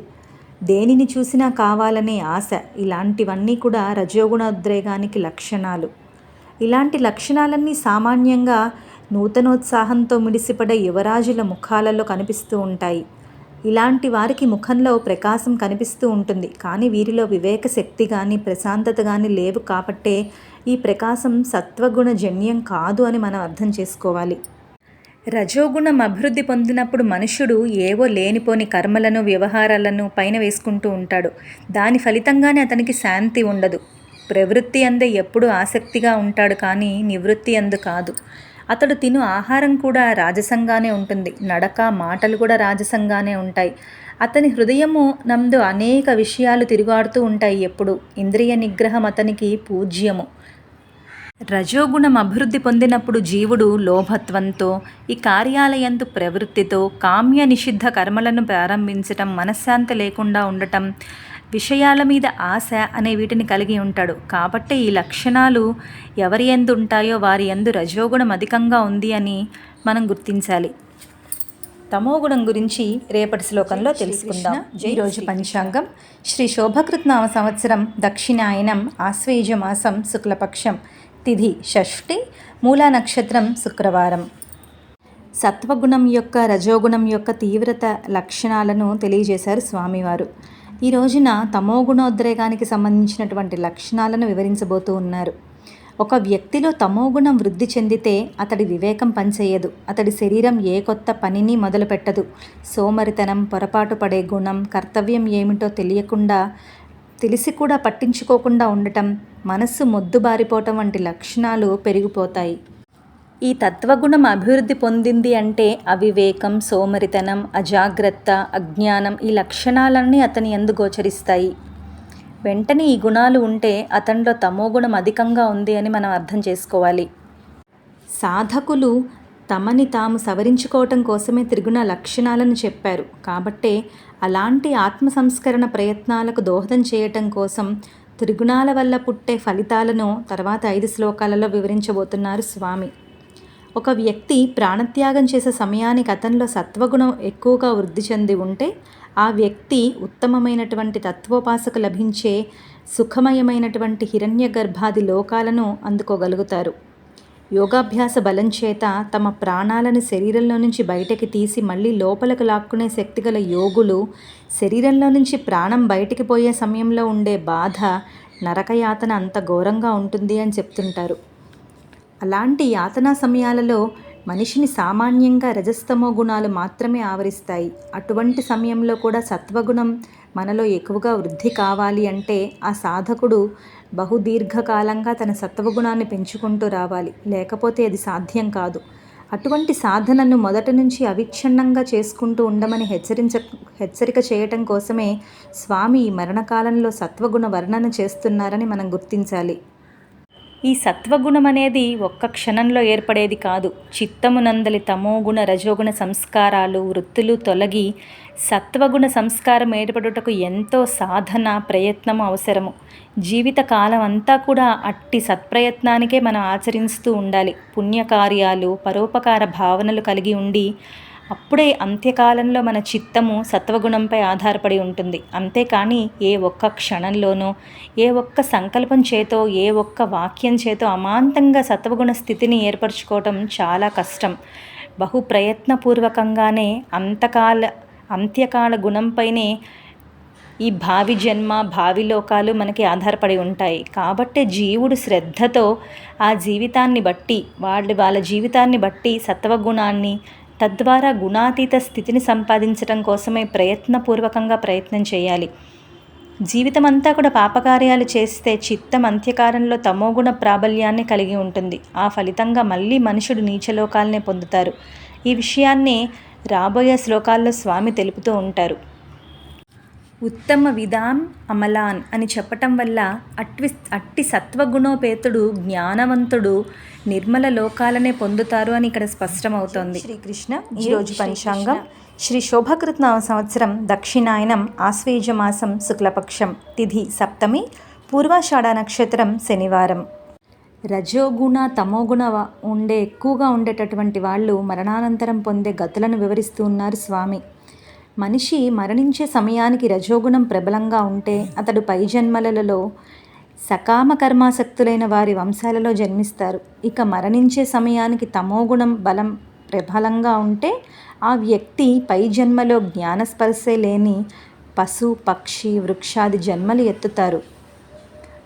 దేనిని చూసినా కావాలనే ఆశ, ఇలాంటివన్నీ కూడా రజోగుణ ఉద్రేగానికి లక్షణాలు. ఇలాంటి లక్షణాలన్నీ సామాన్యంగా నూతనోత్సాహంతో మిడిసిపడే యువరాజుల ముఖాలలో కనిపిస్తూ ఉంటాయి. ఇలాంటి వారికి ముఖంలో ప్రకాశం కనిపిస్తూ ఉంటుంది. కానీ వీరిలో వివేక శక్తి కానీ ప్రశాంతత కానీ లేవు కాబట్టే ఈ ప్రకాశం సత్వగుణ జన్యం కాదు అని మనం అర్థం చేసుకోవాలి. రజోగుణం అభివృద్ధి పొందినప్పుడు మనుషుడు ఏవో లేనిపోని కర్మలను వ్యవహారాలను పైన వేసుకుంటూ ఉంటాడు. దాని ఫలితంగానే అతనికి శాంతి ఉండదు. ప్రవృత్తి అందే ఎప్పుడూ ఆసక్తిగా ఉంటాడు కానీ నివృత్తి అందు కాదు. అతడు తిను ఆహారం కూడా రాజసంగానే ఉంటుంది. నడక మాటలు కూడా రాజసంగానే ఉంటాయి. అతని హృదయము నందు అనేక విషయాలు తిరుగాడుతూ ఉంటాయి. ఎప్పుడు ఇంద్రియ నిగ్రహం అతనికి పూజ్యము. రజోగుణం అభివృద్ధి పొందినప్పుడు జీవుడు లోభత్వంతో, ఈ కార్యాలయందు ప్రవృత్తితో, కామ్య నిషిద్ధ కర్మలను ప్రారంభించటం, మనశ్శాంతి లేకుండా ఉండటం, విషయాల మీద ఆశ అనే వీటిని కలిగి ఉంటాడు. కాబట్టి ఈ లక్షణాలు ఎవరి యందు ఉంటాయో వారి యందు రజోగుణం అధికంగా ఉంది అని మనం గుర్తించాలి. తమోగుణం గురించి రేపటి శ్లోకంలో తెలుసుకుందాం. ఈరోజు పంచాంగం శ్రీ శోభకృత్నామ సంవత్సరం దక్షిణాయనం ఆశ్వేజ మాసం శుక్లపక్షం తిథి షష్ఠి, మూలా నక్షత్రం శుక్రవారం. సత్వగుణం యొక్క రజోగుణం యొక్క తీవ్రత లక్షణాలను తెలియజేశారు స్వామివారు. ఈ రోజున తమోగుణోద్రేగానికి సంబంధించినటువంటి లక్షణాలను వివరించబోతూ ఉన్నారు. ఒక వ్యక్తిలో తమోగుణం వృద్ధి చెందితే అతడి వివేకం పనిచేయదు. అతడి శరీరం ఏ కొత్త పనిని మొదలుపెట్టదు. సోమరితనం, పొరపాటు పడే గుణం, కర్తవ్యం ఏమిటో తెలిసి కూడా పట్టించుకోకుండా ఉండటం, మనస్సు మొద్దుబారిపోవటం వంటి లక్షణాలు పెరిగిపోతాయి. ఈ తత్వగుణం అభివృద్ధి పొందింది అంటే అవివేకం, సోమరితనం, అజాగ్రత్త, అజ్ఞానం ఈ లక్షణాలన్నీ అతని యందు గోచరిస్తాయి. వెంటనే ఈ గుణాలు ఉంటే అతనిలో తమోగుణం అధికంగా ఉంది అని మనం అర్థం చేసుకోవాలి. సాధకులు తమని తాము సవరించుకోవటం కోసమే త్రిగుణ లక్షణాలను చెప్పారు. కాబట్టే అలాంటి ఆత్మ సంస్కరణ ప్రయత్నాలకు దోహదం చేయటం కోసం త్రిగుణాల వల్ల పుట్టే ఫలితాలను తర్వాత 5 శ్లోకాలలో వివరించబోతున్నారు స్వామి. ఒక వ్యక్తి ప్రాణత్యాగం చేసే సమయానికి అతనిలో సత్వగుణం ఎక్కువగా వృద్ధి చెంది ఉంటే ఆ వ్యక్తి ఉత్తమమైనటువంటి తత్వోపాసకు లభించే సుఖమయమైనటువంటి హిరణ్య గర్భాది లోకాలను అందుకోగలుగుతారు. యోగాభ్యాస బలం చేత తమ ప్రాణాలను శరీరంలో నుంచి బయటకి తీసి మళ్ళీ లోపలకు లాక్కునే శక్తిగల యోగులు శరీరంలో నుంచి ప్రాణం బయటికి పోయే సమయంలో ఉండే బాధ, నరకయాతన అంత ఘోరంగా ఉంటుంది అని చెప్తుంటారు. అలాంటి యాతనా సమయాలలో మనిషిని సామాన్యంగా రజస్తమో గుణాలు మాత్రమే ఆవరిస్తాయి. అటువంటి సమయంలో కూడా సత్వగుణం మనలో ఎక్కువగా వృద్ధి కావాలి అంటే ఆ సాధకుడు బహుదీర్ఘకాలంగా తన సత్వగుణాన్ని పెంచుకుంటూ రావాలి. లేకపోతే అది సాధ్యం కాదు. అటువంటి సాధనను మొదటి నుంచి అవిచ్ఛిన్నంగా చేసుకుంటూ ఉండమని హెచ్చరిక చేయటం కోసమే స్వామి ఈ మరణకాలంలో సత్వగుణ వర్ణన చేస్తున్నారని మనం గుర్తించాలి. ఈ సత్వగుణం అనేది ఒక్క క్షణంలో ఏర్పడేది కాదు. చిత్తమునందలి తమోగుణ రజోగుణ సంస్కారాలు వృత్తులు తొలగి సత్వగుణ సంస్కారం ఏర్పడుటకు ఎంతో సాధన ప్రయత్నము అవసరము. జీవితకాలం అంతా కూడా అట్టి సత్ప్రయత్నానికే మనం ఆచరిస్తూ ఉండాలి. పుణ్యకార్యాలు, పరోపకార భావనలు కలిగి ఉండి అప్పుడే అంత్యకాలంలో మన చిత్తము సత్వగుణంపై ఆధారపడి ఉంటుంది. అంతేకాని ఏ ఒక్క క్షణంలోనో ఏ ఒక్క సంకల్పం చేతో ఏ ఒక్క వాక్యం చేతో అమాంతంగా సత్వగుణ స్థితిని ఏర్పరచుకోవటం చాలా కష్టం. బహు ప్రయత్నపూర్వకంగానే అంత్యకాల గుణంపైనే ఈ భావి జన్మ భావి లోకాలు మనకి ఆధారపడి ఉంటాయి. కాబట్టి జీవుడు శ్రద్ధతో ఆ జీవితాన్ని బట్టి వాళ్ళ జీవితాన్ని బట్టి సత్వగుణాన్ని తద్వారా గుణాతీత స్థితిని సంపాదించడం కోసమే ప్రయత్నపూర్వకంగా ప్రయత్నం చేయాలి. జీవితం అంతా కూడా పాపకార్యాలు చేస్తే చిత్తం అంత్యకాలంలో తమోగుణ ప్రాబల్యాన్ని కలిగి ఉంటుంది. ఆ ఫలితంగా మళ్ళీ మనుషుడు నీచలోకాలనే పొందుతారు. ఈ విషయాన్ని రాబోయే శ్లోకాల్లో స్వామి తెలుపుతూ ఉంటారు. ఉత్తమ విధాం అమలాన్ అని చెప్పటం వల్ల అట్టి సత్వగుణోపేతుడు జ్ఞానవంతుడు నిర్మల లోకాలనే పొందుతారు అని ఇక్కడ స్పష్టమవుతోంది. శ్రీకృష్ణ. ఈరోజు పంచాంగం శ్రీ శోభకృత్ నామ సంవత్సరం దక్షిణాయనం ఆశ్వేజ మాసం శుక్లపక్షం తిథి సప్తమి పూర్వాషాఢ నక్షత్రం శనివారం. రజోగుణ తమోగుణ ఎక్కువగా ఉండేటటువంటి వాళ్ళు మరణానంతరం పొందే గతులను వివరిస్తూ ఉన్నారు స్వామి. మనిషి మరణించే సమయానికి రజోగుణం ప్రబలంగా ఉంటే అతడు పై జన్మలలో సకామ కర్మాసక్తులైన వారి వంశాలలో జన్మిస్తారు. ఇక మరణించే సమయానికి తమోగుణం బలం ప్రబలంగా ఉంటే ఆ వ్యక్తి పై జన్మలో జ్ఞానస్పర్శే లేని పశు పక్షి వృక్షాది జన్మలు ఎత్తుతారు.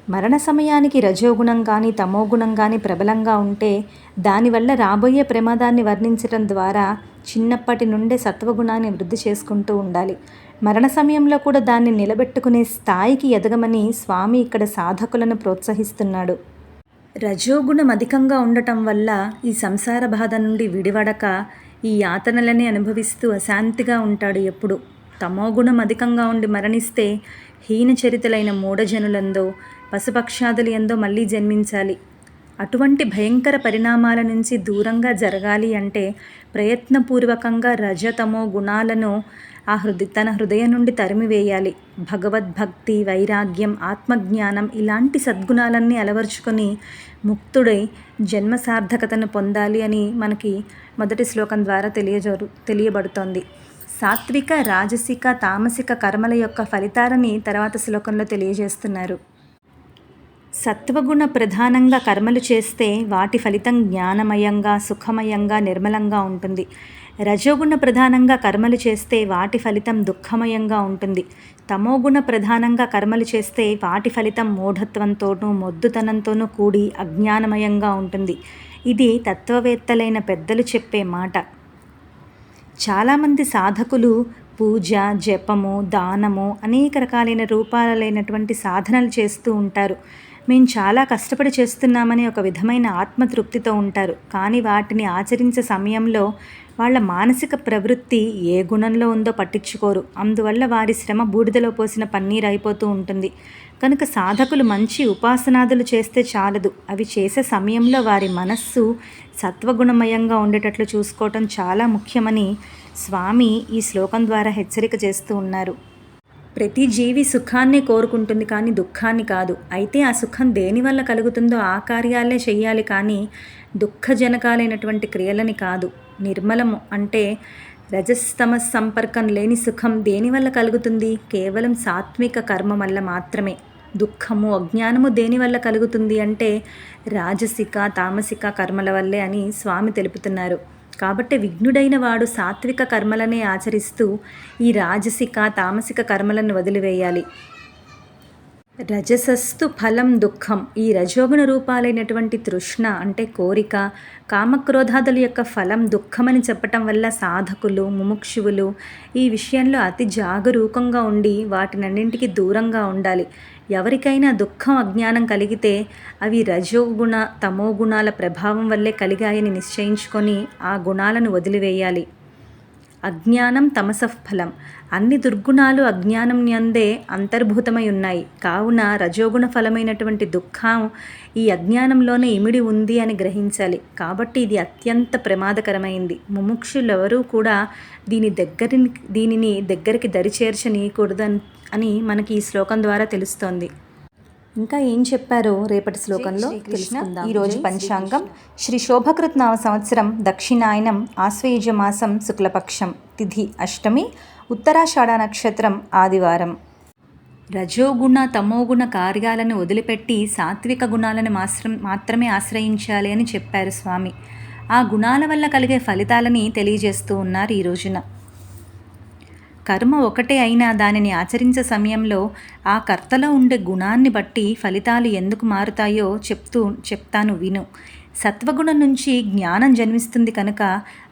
మరణ సమయానికి రజోగుణం కానీ తమోగుణం కానీ ప్రబలంగా ఉంటే దానివల్ల రాబోయే ప్రమాదాన్ని వర్ణించడం ద్వారా చిన్నప్పటి నుండే సత్వగుణాన్ని వృద్ధి చేసుకుంటూ ఉండాలి. మరణ సమయంలో కూడా దాన్ని నిలబెట్టుకునే స్థాయికి ఎదగమని స్వామి ఇక్కడ సాధకులను ప్రోత్సహిస్తున్నాడు. రజోగుణం అధికంగా ఉండటం వల్ల ఈ సంసార బాధ నుండి విడివడక ఈ యాతనలని అనుభవిస్తూ అశాంతిగా ఉంటాడు ఎప్పుడు. తమోగుణం అధికంగా ఉండి మరణిస్తే హీనచరితులైన మూఢజనులందో పశుపక్షాదులు ఎందో మళ్ళీ జన్మించాలి. అటువంటి భయంకర పరిణామాల నుంచి దూరంగా జరగాలి అంటే ప్రయత్నపూర్వకంగా రజతమో గుణాలను తన హృదయం నుండి తరిమివేయాలి. భగవద్భక్తి, వైరాగ్యం, ఆత్మజ్ఞానం ఇలాంటి సద్గుణాలన్నీ అలవర్చుకొని ముక్తుడై జన్మ సార్థకతను పొందాలి అని మనకి మొదటి శ్లోకం ద్వారా తెలియబడుతోంది. సాత్విక, రాజసిక, తామసిక కర్మల యొక్క ఫలితాలని తర్వాత శ్లోకంలో తెలియజేస్తున్నారు. సత్వగుణ ప్రధానంగా కర్మలు చేస్తే వాటి ఫలితం జ్ఞానమయంగా, సుఖమయంగా, నిర్మలంగా ఉంటుంది. రజోగుణ ప్రధానంగా కర్మలు చేస్తే వాటి ఫలితం దుఃఖమయంగా ఉంటుంది. తమోగుణ ప్రధానంగా కర్మలు చేస్తే వాటి ఫలితం మూఢత్వంతోనూ మొద్దుతనంతోనూ కూడి అజ్ఞానమయంగా ఉంటుంది. ఇది తత్వవేత్తలైన పెద్దలు చెప్పే మాట. చాలామంది సాధకులు పూజ, జపము, దానము అనేక రకాలైన రూపాలైనటువంటి సాధనలు చేస్తూ ఉంటారు. మేము చాలా కష్టపడి చేస్తున్నామని ఒక విధమైన ఆత్మతృప్తితో ఉంటారు. కానీ వాటిని ఆచరించే సమయంలో వాళ్ళ మానసిక ప్రవృత్తి ఏ గుణంలో ఉందో పట్టించుకోరు. అందువల్ల వారి శ్రమ బూడిదలో పోసిన పన్నీరు అయిపోతూ ఉంటుంది. కనుక సాధకులు మంచి ఉపాసనాదులు చేస్తే చాలదు. అవి చేసే సమయంలో వారి మనస్సు సత్వగుణమయంగా ఉండేటట్లు చూసుకోవటం చాలా ముఖ్యమని స్వామి ఈ శ్లోకం ద్వారా హెచ్చరిక చేస్తూ ఉన్నారు. ప్రతి జీవి సుఖాన్ని కోరుకుంటుంది కానీ దుఃఖాన్ని కాదు. అయితే ఆ సుఖం దేనివల్ల కలుగుతుందో ఆ కార్యాలే చెయ్యాలి కానీ దుఃఖజనకాలైనటువంటి క్రియలని కాదు. నిర్మలము అంటే రజస్తమ సంపర్కం లేని సుఖం దేనివల్ల కలుగుతుంది? కేవలం సాత్విక కర్మ వల్ల మాత్రమే. దుఃఖము, అజ్ఞానము దేనివల్ల కలుగుతుంది అంటే రాజసిక, తామసిక కర్మల వల్లే అని స్వామి తెలుపుతున్నారు. కాబట్టి విఘ్నుడైన వాడు సాత్విక కర్మలనే ఆచరిస్తూ ఈ రాజసిక, తామసిక కర్మలను వదిలివేయాలి. రజసస్తు ఫలం దుఃఖం. ఈ రజోగుణ రూపాలైనటువంటి తృష్ణ అంటే కోరిక, కామక్రోధాదుల యొక్క ఫలం దుఃఖమని చెప్పటం వల్ల సాధకులు, ముముక్షువులు ఈ విషయంలో అతి జాగరూకంగా ఉండి వాటినన్నింటికి దూరంగా ఉండాలి. ఎవరికైనా దుఃఖం, అజ్ఞానం కలిగితే అవి రజోగుణ, తమోగుణాల ప్రభావం వల్లే కలిగాయని నిశ్చయించుకొని ఆ గుణాలను వదిలివేయాలి. అజ్ఞానం తమసఫలం. అన్ని దుర్గుణాలు అజ్ఞానం యందే అంతర్భూతమై ఉన్నాయి. కావున రజోగుణ ఫలమైనటువంటి దుఃఖం ఈ అజ్ఞానంలోనే ఇమిడి ఉంది అని గ్రహించాలి. కాబట్టి ఇది అత్యంత ప్రమాదకరమైంది. ముముక్షులెవరూ కూడా దీనిని దగ్గరికి దరిచేర్చనీయకూడదు అని మనకి ఈ శ్లోకం ద్వారా తెలుస్తోంది. ఇంకా ఏం చెప్పారో రేపటి శ్లోకంలో తెలుసుకుందాం. ఈరోజు పంచాంగం శ్రీ శోభకృత్ నామ సంవత్సరం దక్షిణాయనం ఆశ్వేయుజ మాసం శుక్లపక్షం తిథి అష్టమి ఉత్తరాషాఢ నక్షత్రం ఆదివారం. రజోగుణ తమోగుణ కార్యాలను వదిలిపెట్టి సాత్విక గుణాలను మాత్రమే ఆశ్రయించాలి అని చెప్పారు స్వామి. ఆ గుణాల వల్ల కలిగే ఫలితాలని తెలియజేస్తూ ఉన్నారు ఈ రోజున. కర్మ ఒకటే అయినా దానిని ఆచరించే సమయంలో ఆ కర్తలో ఉండే గుణాన్ని బట్టి ఫలితాలు ఎందుకు మారుతాయో చెప్తాను విను. సత్వగుణం నుంచి జ్ఞానం జన్మిస్తుంది కనుక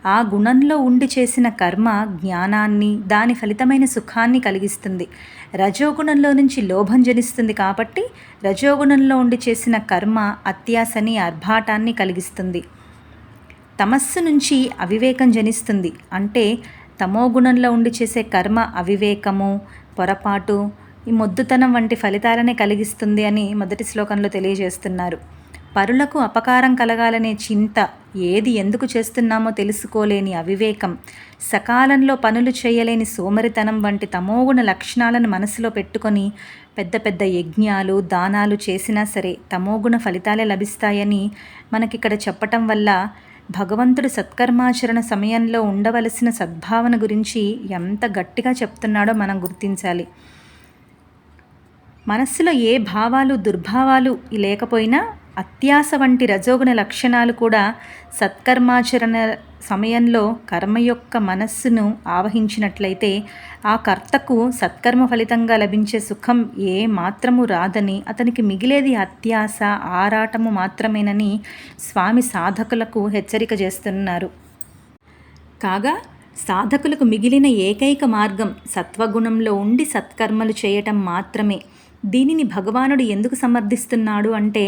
ఆ గుణంలో ఉండి చేసిన కర్మ జ్ఞానాన్ని, దాని ఫలితమైన సుఖాన్ని కలిగిస్తుంది. రజోగుణంలో నుంచి లోభం జనిస్తుంది కాబట్టి రజోగుణంలో ఉండి చేసిన కర్మ అత్యాసని, ఆర్భాటాన్ని కలిగిస్తుంది. తమస్సు నుంచి అవివేకం జనిస్తుంది. అంటే తమోగుణంలో ఉండి చేసే కర్మ అవివేకము, పొరపాటు, ఈ మొద్దుతనం వంటి ఫలితాలనే కలిగిస్తుంది అని మొదటి శ్లోకంలో తెలియజేస్తున్నారు. పరులకు అపకారం కలగాలనే చింత, ఏది ఎందుకు చేస్తున్నామో తెలుసుకోలేని అవివేకం, సకాలంలో పనులు చేయలేని సోమరితనం వంటి తమోగుణ లక్షణాలను మనసులో పెట్టుకొని పెద్ద పెద్ద యజ్ఞాలు దానాలు చేసినా సరే తమోగుణ ఫలితాలే లభిస్తాయని మనకిక్కడ చెప్పటం వల్ల భగవంతుడు సత్కర్మాచరణ సమయంలో ఉండవలసిన సద్భావన గురించి ఎంత గట్టిగా చెప్తున్నాడో మనం గుర్తించాలి. మనస్సులో ఏ భావాలు దుర్భావాలు లేకపోయినా అత్యాస వంటి రజోగుణ లక్షణాలు కూడా సత్కర్మాచరణ సమయంలో కర్మ యొక్క మనస్సును ఆవహించినట్లయితే ఆ కర్తకు సత్కర్మ ఫలితంగా లభించే సుఖం ఏ మాత్రము రాదని, అతనికి మిగిలేది అత్యాస ఆరాటము మాత్రమేనని స్వామి సాధకులకు హెచ్చరిక చేస్తున్నారు. కాగా సాధకులకు మిగిలిన ఏకైక మార్గం సత్వగుణంలో ఉండి సత్కర్మలు చేయటం మాత్రమే. దీనిని భగవానుడు ఎందుకు సమర్థిస్తున్నాడు అంటే,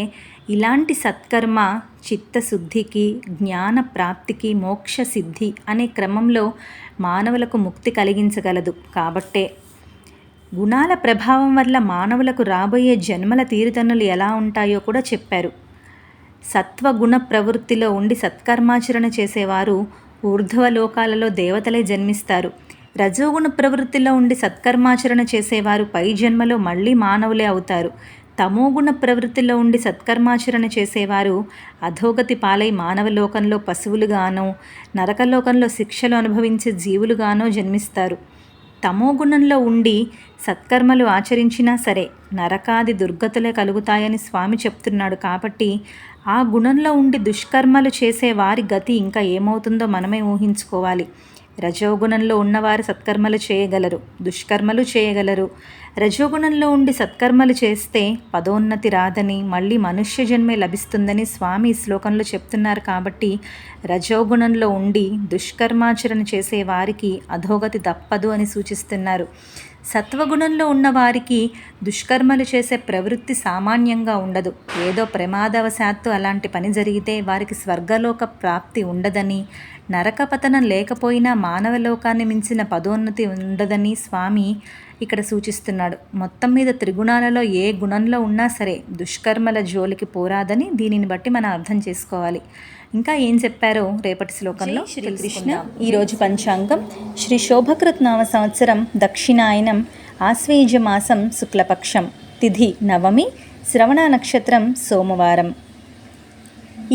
ఇలాంటి సత్కర్మ చిత్తశుద్ధికి, జ్ఞాన ప్రాప్తికి, మోక్ష సిద్ధి అనే క్రమంలో మానవులకు ముక్తి కలిగించగలదు. కాబట్టే గుణాల ప్రభావం వల్ల మానవులకు రాబోయే జన్మల తీరుతన్నులు ఎలా ఉంటాయో కూడా చెప్పారు. సత్వగుణ ప్రవృత్తిలో ఉండి సత్కర్మాచరణ చేసేవారు ఊర్ధ్వలోకాలలో దేవతలే జన్మిస్తారు. రజోగుణ ప్రవృత్తిలో ఉండి సత్కర్మాచరణ చేసేవారు పై జన్మలో మళ్ళీ మానవులే అవుతారు. తమోగుణ ప్రవృత్తిలో ఉండి సత్కర్మాచరణ చేసేవారు అధోగతి పాలై మానవలోకంలో పశువులుగానో, నరకలోకంలో శిక్షలు అనుభవించే జీవులుగానో జన్మిస్తారు. తమోగుణంలో ఉండి సత్కర్మలు ఆచరించినా సరే నరకాది దుర్గతులే కలుగుతాయని స్వామి చెప్తున్నాడు. కాబట్టి ఆ గుణంలో ఉండి దుష్కర్మలు చేసే వారి గతి ఇంకా ఏమవుతుందో మనమే ఊహించుకోవాలి. రజోగుణంలో ఉన్నవారు సత్కర్మలు చేయగలరు, దుష్కర్మలు చేయగలరు. రజోగుణంలో ఉండి సత్కర్మలు చేస్తే పదోన్నతి రాదని, మళ్ళీ మనుష్య జన్మే లభిస్తుందని స్వామి ఈ శ్లోకంలో చెప్తున్నారు. కాబట్టి రజోగుణంలో ఉండి దుష్కర్మాచరణ చేసే వారికి అధోగతి తప్పదు అని సూచిస్తున్నారు. సత్వగుణంలో ఉన్నవారికి దుష్కర్మలు చేసే ప్రవృత్తి సామాన్యంగా ఉండదు. ఏదో ప్రమాదవశాత్తు అలాంటి పని జరిగితే వారికి స్వర్గలోక ప్రాప్తి ఉండదని, నరకపతనం లేకపోయినా మానవలోకాన్ని మించిన పదోన్నతి ఉండదని స్వామి ఇక్కడ సూచిస్తున్నాడు. మొత్తం మీద త్రిగుణాలలో ఏ గుణంలో ఉన్నా సరే దుష్కర్మల జోలికి పోరాదని దీనిని బట్టి మనం అర్థం చేసుకోవాలి. ఇంకా ఏం చెప్పారో రేపటి శ్లోకంలో శ్రీకృష్ణ. ఈరోజు పంచాంగం శ్రీ శోభకృత్ నామ సంవత్సరం దక్షిణాయనం, ఆశ్వేజ మాసం శుక్లపక్షం, తిథి నవమి, శ్రవణ నక్షత్రం సోమవారం.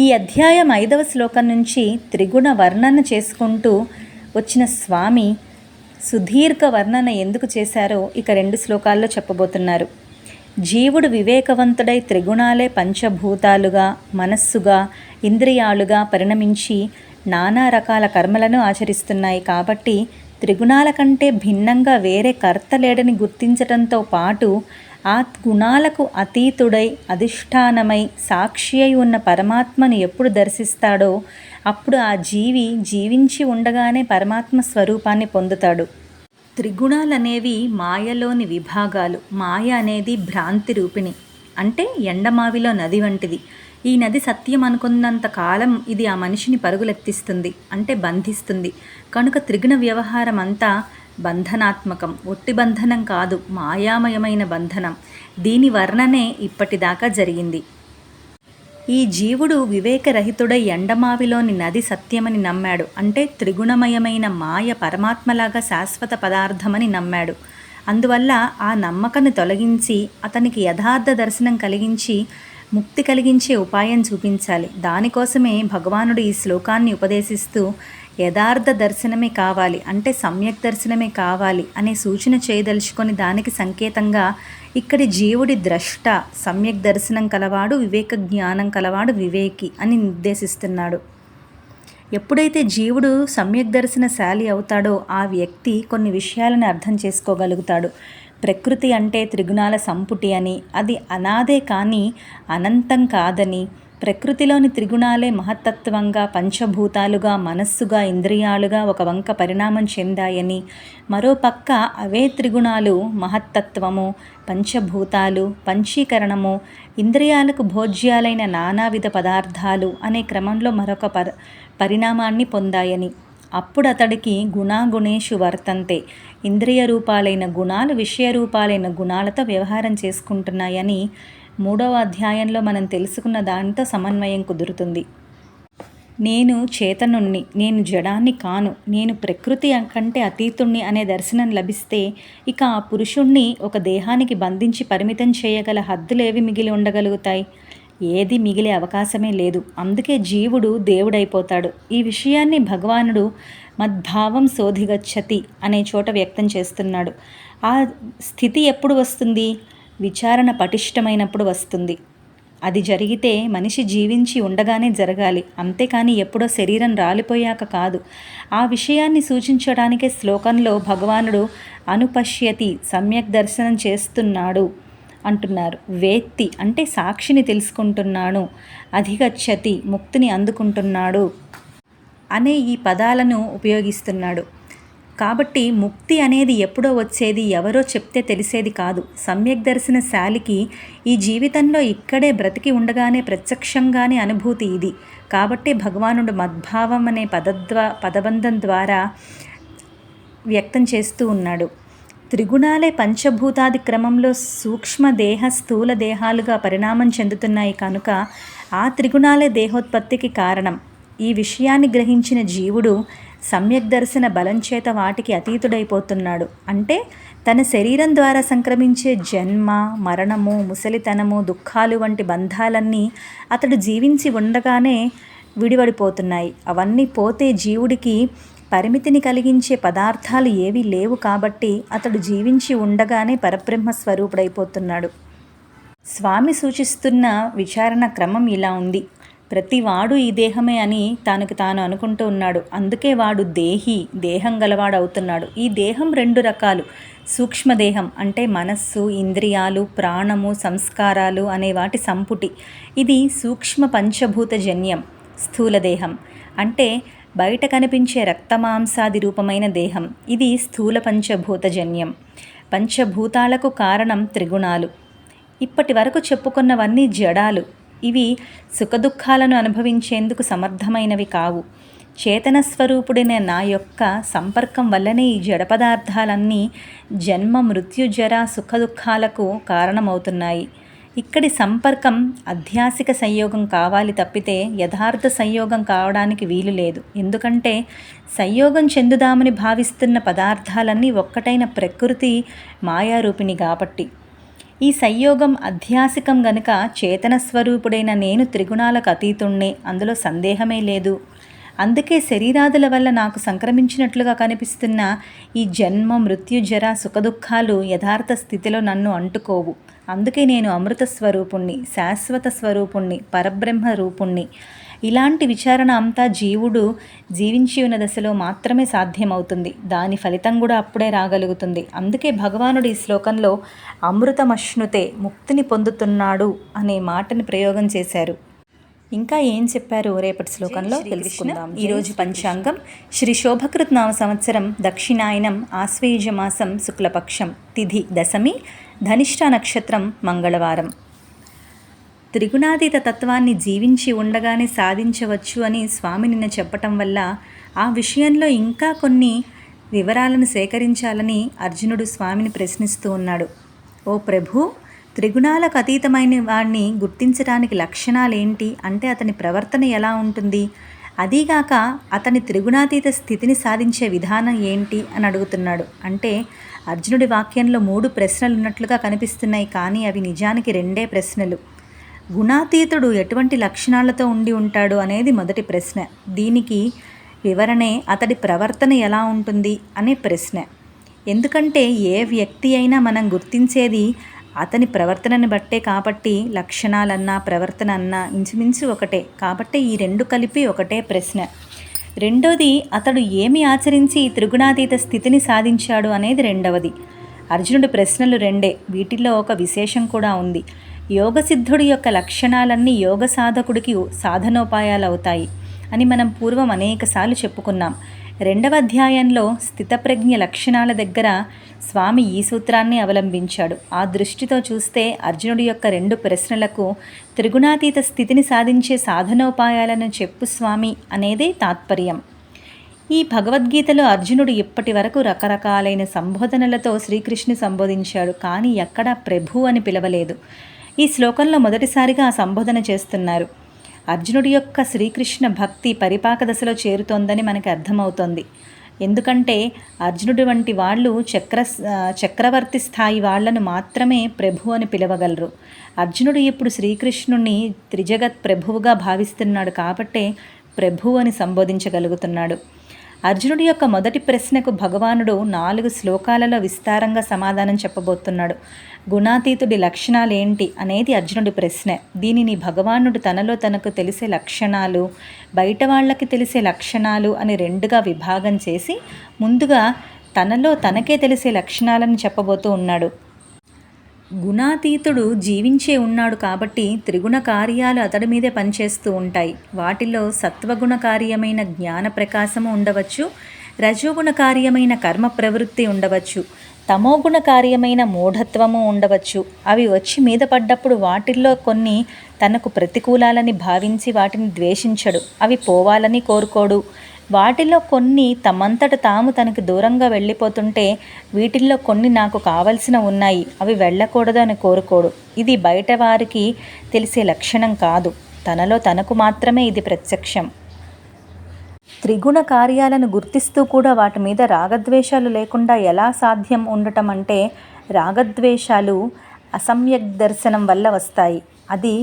ఈ అధ్యాయం 5వ శ్లోకం నుంచి త్రిగుణ వర్ణన చేసుకుంటూ వచ్చిన స్వామి సుదీర్ఘ వర్ణన ఎందుకు చేశారో ఇక 2 శ్లోకాల్లో చెప్పబోతున్నారు. జీవుడు వివేకవంతుడై త్రిగుణాలే పంచభూతాలుగా, మనస్సుగా, ఇంద్రియాలుగా పరిణమించి నానా రకాల కర్మలను ఆచరిస్తున్నాయి. కాబట్టి త్రిగుణాల కంటే భిన్నంగా వేరే కర్త లేడని గుర్తించటంతో పాటు ఆ గుణాలకు అతీతుడై అధిష్టానమై సాక్షి అయి ఉన్న పరమాత్మను ఎప్పుడు దర్శిస్తాడో అప్పుడు ఆ జీవి జీవించి ఉండగానే పరమాత్మ స్వరూపాన్ని పొందుతాడు. త్రిగుణాలనేవి మాయలోని విభాగాలు. మాయ అనేది భ్రాంతి రూపిణి, అంటే ఎండమావిలో నది వంటిది. ఈ నది సత్యం అనుకున్నంత కాలం ఇది ఆ మనిషిని పరుగులెత్తిస్తుంది, అంటే బంధిస్తుంది. కనుక త్రిగుణ వ్యవహారం అంతా బంధనాత్మకం, ఒట్టి బంధనం కాదు, మాయామయమైన బంధనం. దీని వర్ణనే ఇప్పటిదాకా జరిగింది. ఈ జీవుడు వివేకరహితుడై ఎండమావిలోని నది సత్యమని నమ్మాడు, అంటే త్రిగుణమయమైన మాయ పరమాత్మలాగా శాశ్వత పదార్థమని నమ్మాడు. అందువల్ల ఆ నమ్మకాన్ని తొలగించి అతనికి యథార్థ దర్శనం కలిగించి ముక్తి కలిగించే ఉపాయం చూపించాలి. దానికోసమే భగవానుడు ఈ శ్లోకాన్ని ఉపదేశిస్తూ యథార్థ దర్శనమే కావాలి, అంటే సమ్యక్ దర్శనమే కావాలి అనే సూచన చేయదలుచుకొని దానికి సంకేతంగా ఇక్కడి జీవుడి ద్రష్ట సమ్యక్ దర్శనం కలవాడు, వివేక జ్ఞానం కలవాడు వివేకి అని నిర్దేశిస్తున్నాడు. ఎప్పుడైతే జీవుడు సమ్యక్ దర్శనశాలి అవుతాడో ఆ వ్యక్తి కొన్ని విషయాలను అర్థం చేసుకోగలుగుతాడు. ప్రకృతి అంటే త్రిగుణాల సంపుటి అని, అది అనాదే కానీ అనంతం కాదని, ప్రకృతిలోని త్రిగుణాలే మహత్తత్వంగా పంచభూతాలుగా, మనస్సుగా, ఇంద్రియాలుగా ఒక వంక పరిణామం చెందాయని, మరోపక్క అవే త్రిగుణాలు మహత్తత్వము, పంచభూతాలు, పంచీకరణము, ఇంద్రియాలకు భోజ్యాలైన నానావిధ పదార్థాలు అనే క్రమంలో మరొక పరిణామాన్ని పొందాయని, అప్పుడు అతడికి గుణాగుణేషు వర్తంతే, ఇంద్రియ రూపాలైన గుణాలు విషయ రూపాలైన గుణాలతో వ్యవహారం చేసుకుంటున్నాయని 3వ అధ్యాయంలో మనం తెలుసుకున్న దానితో సమన్వయం కుదురుతుంది. నేను చేతనుణ్ణి, నేను జడాన్ని కాను, నేను ప్రకృతి కంటే అతీతుణ్ణి అనే దర్శనం లభిస్తే ఇక ఆ పురుషుణ్ణి ఒక దేహానికి బంధించి పరిమితం చేయగల హద్దులేవి మిగిలి ఉండగలుగుతాయి? ఏది మిగిలే అవకాశమే లేదు. అందుకే జీవుడు దేవుడైపోతాడు. ఈ విషయాన్ని భగవానుడు మద్భావం శోధిగచ్చతి అనే చోట వ్యక్తం చేస్తున్నాడు. ఆ స్థితి ఎప్పుడు వస్తుంది? విచారణ పటిష్టమైనప్పుడు వస్తుంది. అది జరిగితే మనిషి జీవించి ఉండగానే జరగాలి, అంతేకాని ఎప్పుడో శరీరం రాలిపోయాక కాదు. ఆ విషయాన్ని సూచించడానికే శ్లోకంలో భగవానుడు అనుపశ్యతి, సమ్యక్ దర్శనం చేస్తున్నాడు అంటున్నారు. వేత్తి అంటే సాక్షిని తెలుసుకుంటున్నాను, అధిగచ్చతి ముక్తిని అందుకుంటున్నాడు అనే ఈ పదాలను ఉపయోగిస్తున్నాడు. కాబట్టి ముక్తి అనేది ఎప్పుడో వచ్చేది, ఎవరో చెప్తే తెలిసేది కాదు. సమ్యక్ దర్శనశాలికి ఈ జీవితంలో ఇక్కడే బ్రతికి ఉండగానే ప్రత్యక్షంగానే అనుభూతి ఇది. కాబట్టి భగవానుడు మద్భావం అనే పదబంధం ద్వారా వ్యక్తం చేస్తూ ఉన్నాడు. త్రిగుణాలే పంచభూతాది క్రమంలో సూక్ష్మ దేహ స్థూల దేహాలుగా పరిణామం చెందుతున్నాయి కనుక ఆ త్రిగుణాలే దేహోత్పత్తికి కారణం. ఈ విషయాన్ని గ్రహించిన జీవుడు సమ్యక్ దర్శన బలం చేత వాటికి అతీతుడైపోతున్నాడు. అంటే తన శరీరం ద్వారా సంక్రమించే జన్మ, మరణము, ముసలితనము, దుఃఖాలు వంటి బంధాలన్నీ అతడు జీవించి ఉండగానే విడివడిపోతున్నాయి. అవన్నీ పోతే జీవుడికి పరిమితిని కలిగించే పదార్థాలు ఏవీ లేవు. కాబట్టి అతడు జీవించి ఉండగానే పరబ్రహ్మ స్వరూపుడైపోతున్నాడు. స్వామి సూచిస్తున్న విచారణ క్రమం ఇలా ఉంది. ప్రతివాడు ఈ దేహమే అని తనకు తాను అనుకుంటూ ఉన్నాడు. అందుకే వాడు దేహం గలవాడవుతున్నాడు. ఈ దేహం 2 రకాలు. సూక్ష్మదేహం అంటే మనస్సు, ఇంద్రియాలు, ప్రాణము, సంస్కారాలు అనే వాటి సంపుటి. ఇది సూక్ష్మ పంచభూత జన్యం. స్థూలదేహం అంటే బయట కనిపించే రక్తమాంసాది రూపమైన దేహం. ఇది స్థూల పంచభూతజన్యం. పంచభూతాలకు కారణం త్రిగుణాలు. ఇప్పటి వరకు చెప్పుకున్నవన్నీ జడాలు. ఇవి సుఖదుఖాలను అనుభవించేందుకు సమర్థమైనవి కావు. చేతన స్వరూపుడైన నా యొక్క సంపర్కం వల్లనే ఈ జడ పదార్థాలన్నీ జన్మ, మృత్యు, జర, సుఖదుఖాలకు కారణమవుతున్నాయి. ఇక్కడి సంపర్కం అధ్యాసిక సంయోగం కావాలి తప్పితే యథార్థ సంయోగం కావడానికి వీలు లేదు. ఎందుకంటే సంయోగం చెందుదామని భావిస్తున్న పదార్థాలన్నీ ఒక్కటైన ప్రకృతి మాయారూపిణి కాబట్టి. ఈ సంయోగం అధ్యాసికం గనుక చేతన స్వరూపుడైన నేను త్రిగుణాలకు అతీతుణ్ణే, అందులో సందేహమే లేదు. అందుకే శరీరాదుల వల్ల నాకు సంక్రమించినట్లుగా కనిపిస్తున్న ఈ జన్మ, మృత్యు, జర, సుఖదుఖాలు యథార్థ స్థితిలో నన్ను అంటుకోవు. అందుకే నేను అమృత స్వరూపుణ్ణి, శాశ్వత స్వరూపుణ్ణి, పరబ్రహ్మ రూపుణ్ణి. ఇలాంటి విచారణ అంతా జీవుడు జీవించి ఉన్న దశలో మాత్రమే సాధ్యమవుతుంది. దాని ఫలితం కూడా అప్పుడే రాగలుగుతుంది. అందుకే భగవానుడు ఈ శ్లోకంలో అమృతమశ్నుతే, ముక్తిని పొందుతున్నాడు అనే మాటని ప్రయోగం చేశారు. ఇంకా ఏం చెప్పారు రేపటి శ్లోకంలో తెలుసుకుందాం. ఈరోజు పంచాంగం శ్రీ శోభకృత్ నామ సంవత్సరం దక్షిణాయనం ఆశ్వయుజ మాసం శుక్లపక్షం, తిథి దశమి, ధనిష్ట నక్షత్రం మంగళవారం. త్రిగుణాతీత తత్వాన్ని జీవించి ఉండగానే సాధించవచ్చు అని స్వామి నిన్న చెప్పటం వల్ల ఆ విషయంలో ఇంకా కొన్ని వివరాలను సేకరించాలని అర్జునుడు స్వామిని ప్రశ్నిస్తూ ఉన్నాడు. ఓ ప్రభు, త్రిగుణాలకు అతీతమైన వాడిని గుర్తించడానికి లక్షణాలేంటి అంటే అతని ప్రవర్తన ఎలా ఉంటుంది, అదీగాక అతని త్రిగుణాతీత స్థితిని సాధించే విధానం ఏంటి అని అడుగుతున్నాడు. అంటే అర్జునుడి వాక్యంలో 3 ప్రశ్నలు ఉన్నట్లుగా కనిపిస్తున్నాయి, కానీ అవి నిజానికి 2 ప్రశ్నలు. గుణాతీతుడు ఎటువంటి లక్షణాలతో ఉండి ఉంటాడు అనేది మొదటి ప్రశ్న. దీనికి వివరణే అతడి ప్రవర్తన ఎలా ఉంటుంది అనే ప్రశ్న. ఎందుకంటే ఏ వ్యక్తి అయినా మనం గుర్తించేది అతని ప్రవర్తనని బట్టే కాబట్టి లక్షణాలన్నా ప్రవర్తన అన్నా ఇంచుమించు ఒకటే. కాబట్టి ఈ 2 కలిపి ఒకటే ప్రశ్న. రెండోది, అతడు ఏమి ఆచరించి ఈ త్రిగుణాతీత స్థితిని సాధించాడు అనేది రెండవది. అర్జునుడి ప్రశ్నలు 2. వీటిల్లో ఒక విశేషం కూడా ఉంది. యోగసిద్ధుడి యొక్క లక్షణాలన్నీ యోగ సాధకుడికి సాధనోపాయాలు అవుతాయి అని మనం పూర్వం అనేకసార్లు చెప్పుకున్నాం. 2వ అధ్యాయంలో స్థితప్రజ్ఞ లక్షణాల దగ్గర స్వామి ఈ సూత్రాన్ని అవలంబించాడు. ఆ దృష్టితో చూస్తే అర్జునుడి యొక్క 2 ప్రశ్నలకు త్రిగుణాతీత స్థితిని సాధించే సాధనోపాయాలను చెప్పు స్వామి అనేదే తాత్పర్యం. ఈ భగవద్గీతలో అర్జునుడు ఇప్పటి వరకు రకరకాలైన సంబోధనలతో శ్రీకృష్ణుని సంబోధించాడు, కానీ ఎక్కడా ప్రభు అని పిలవలేదు. ఈ శ్లోకంలో మొదటిసారిగా ఆ సంబోధన చేస్తున్నారు. అర్జునుడి యొక్క శ్రీకృష్ణ భక్తి పరిపాక దశలో చేరుతోందని మనకి అర్థమవుతోంది. ఎందుకంటే అర్జునుడి వంటి వాళ్ళు చక్రవర్తి స్థాయి వాళ్లను మాత్రమే ప్రభు అని పిలవగలరు. అర్జునుడు ఇప్పుడు శ్రీకృష్ణుని త్రిజగత్ ప్రభువుగా భావిస్తున్నాడు కాబట్టే ప్రభు అని సంబోధించగలుగుతున్నాడు. అర్జునుడి యొక్క మొదటి ప్రశ్నకు భగవానుడు 4 శ్లోకాలలో విస్తారంగా సమాధానం చెప్పబోతున్నాడు. గుణాతీతుడి లక్షణాలేంటి అనేది అర్జునుడి ప్రశ్న. దీనిని భగవానుడు తనలో తనకు తెలిసే లక్షణాలు, బయట వాళ్ళకి తెలిసే లక్షణాలు అని 2గా విభాగం చేసి ముందుగా తనలో తనకే తెలిసే లక్షణాలను చెప్పబోతూ ఉన్నాడు. గుణాతీతుడు జీవించే ఉన్నాడు కాబట్టి త్రిగుణ కార్యాలు అతడి మీదే పనిచేస్తూ ఉంటాయి. వాటిలో సత్వగుణ కార్యమైన జ్ఞాన ప్రకాశము ఉండవచ్చు, రజోగుణ కార్యమైన కర్మ ప్రవృత్తి ఉండవచ్చు, తమోగుణ కార్యమైన మూఢత్వము ఉండవచ్చు. అవి వచ్చి మీద పడ్డప్పుడు వాటిల్లో కొన్ని తనకు ప్రతికూలాలని భావించి వాటిని ద్వేషించడు, అవి పోవాలని కోరుకోడు. వాటిలో కొన్ని తమంతట తాము తనకు దూరంగా వెళ్ళిపోతుంటే వీటిల్లో కొన్ని నాకు కావలసిన ఉన్నాయి, అవి వెళ్ళకూడదు అని కోరుకోడు. ఇది బయట వారికి తెలిసే లక్షణం కాదు, తనలో తనకు మాత్రమే ఇది ప్రత్యక్షం. త్రిగుణ కార్యాలను గుర్తిస్తూ కూడా వాటి మీద రాగద్వేషాలు లేకుండా ఎలా సాధ్యం ఉండటం అంటే, రాగద్వేషాలు అసమ్యక్ దర్శనం వల్ల వస్తాయి. అది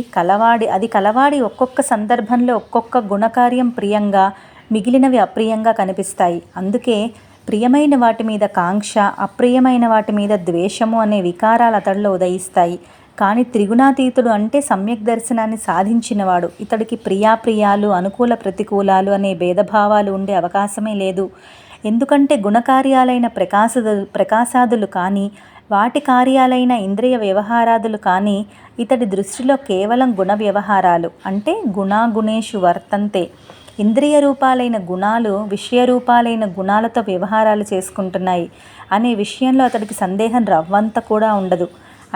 కలవాడి ఒక్కొక్క సందర్భంలో ఒక్కొక్క గుణకార్యం ప్రియంగా, మిగిలినవి అప్రియంగా కనిపిస్తాయి. అందుకే ప్రియమైన వాటి మీద కాంక్ష, అప్రియమైన వాటి మీద ద్వేషము అనే వికారాలు అతడిలో ఉదయిస్తాయి. కానీ త్రిగుణాతీతుడు అంటే సమ్యక్ దర్శనాన్ని సాధించినవాడు. ఇతడికి ప్రియాప్రియాలు, అనుకూల ప్రతికూలాలు అనే భేదభావాలు ఉండే అవకాశమే లేదు. ఎందుకంటే గుణకార్యాలైన ప్రకాశాదులు కానీ, వాటి కార్యాలైన ఇంద్రియ వ్యవహారాదులు కానీ ఇతడి దృష్టిలో కేవలం గుణ వ్యవహారాలు. అంటే గుణాగుణేషు వర్తంతే. ఇంద్రియ రూపాలైన గుణాలు విషయరూపాలైన గుణాలతో వ్యవహారాలు చేసుకుంటున్నాయి అనే విషయంలో అతడికి సందేహం రవ్వంత కూడా ఉండదు.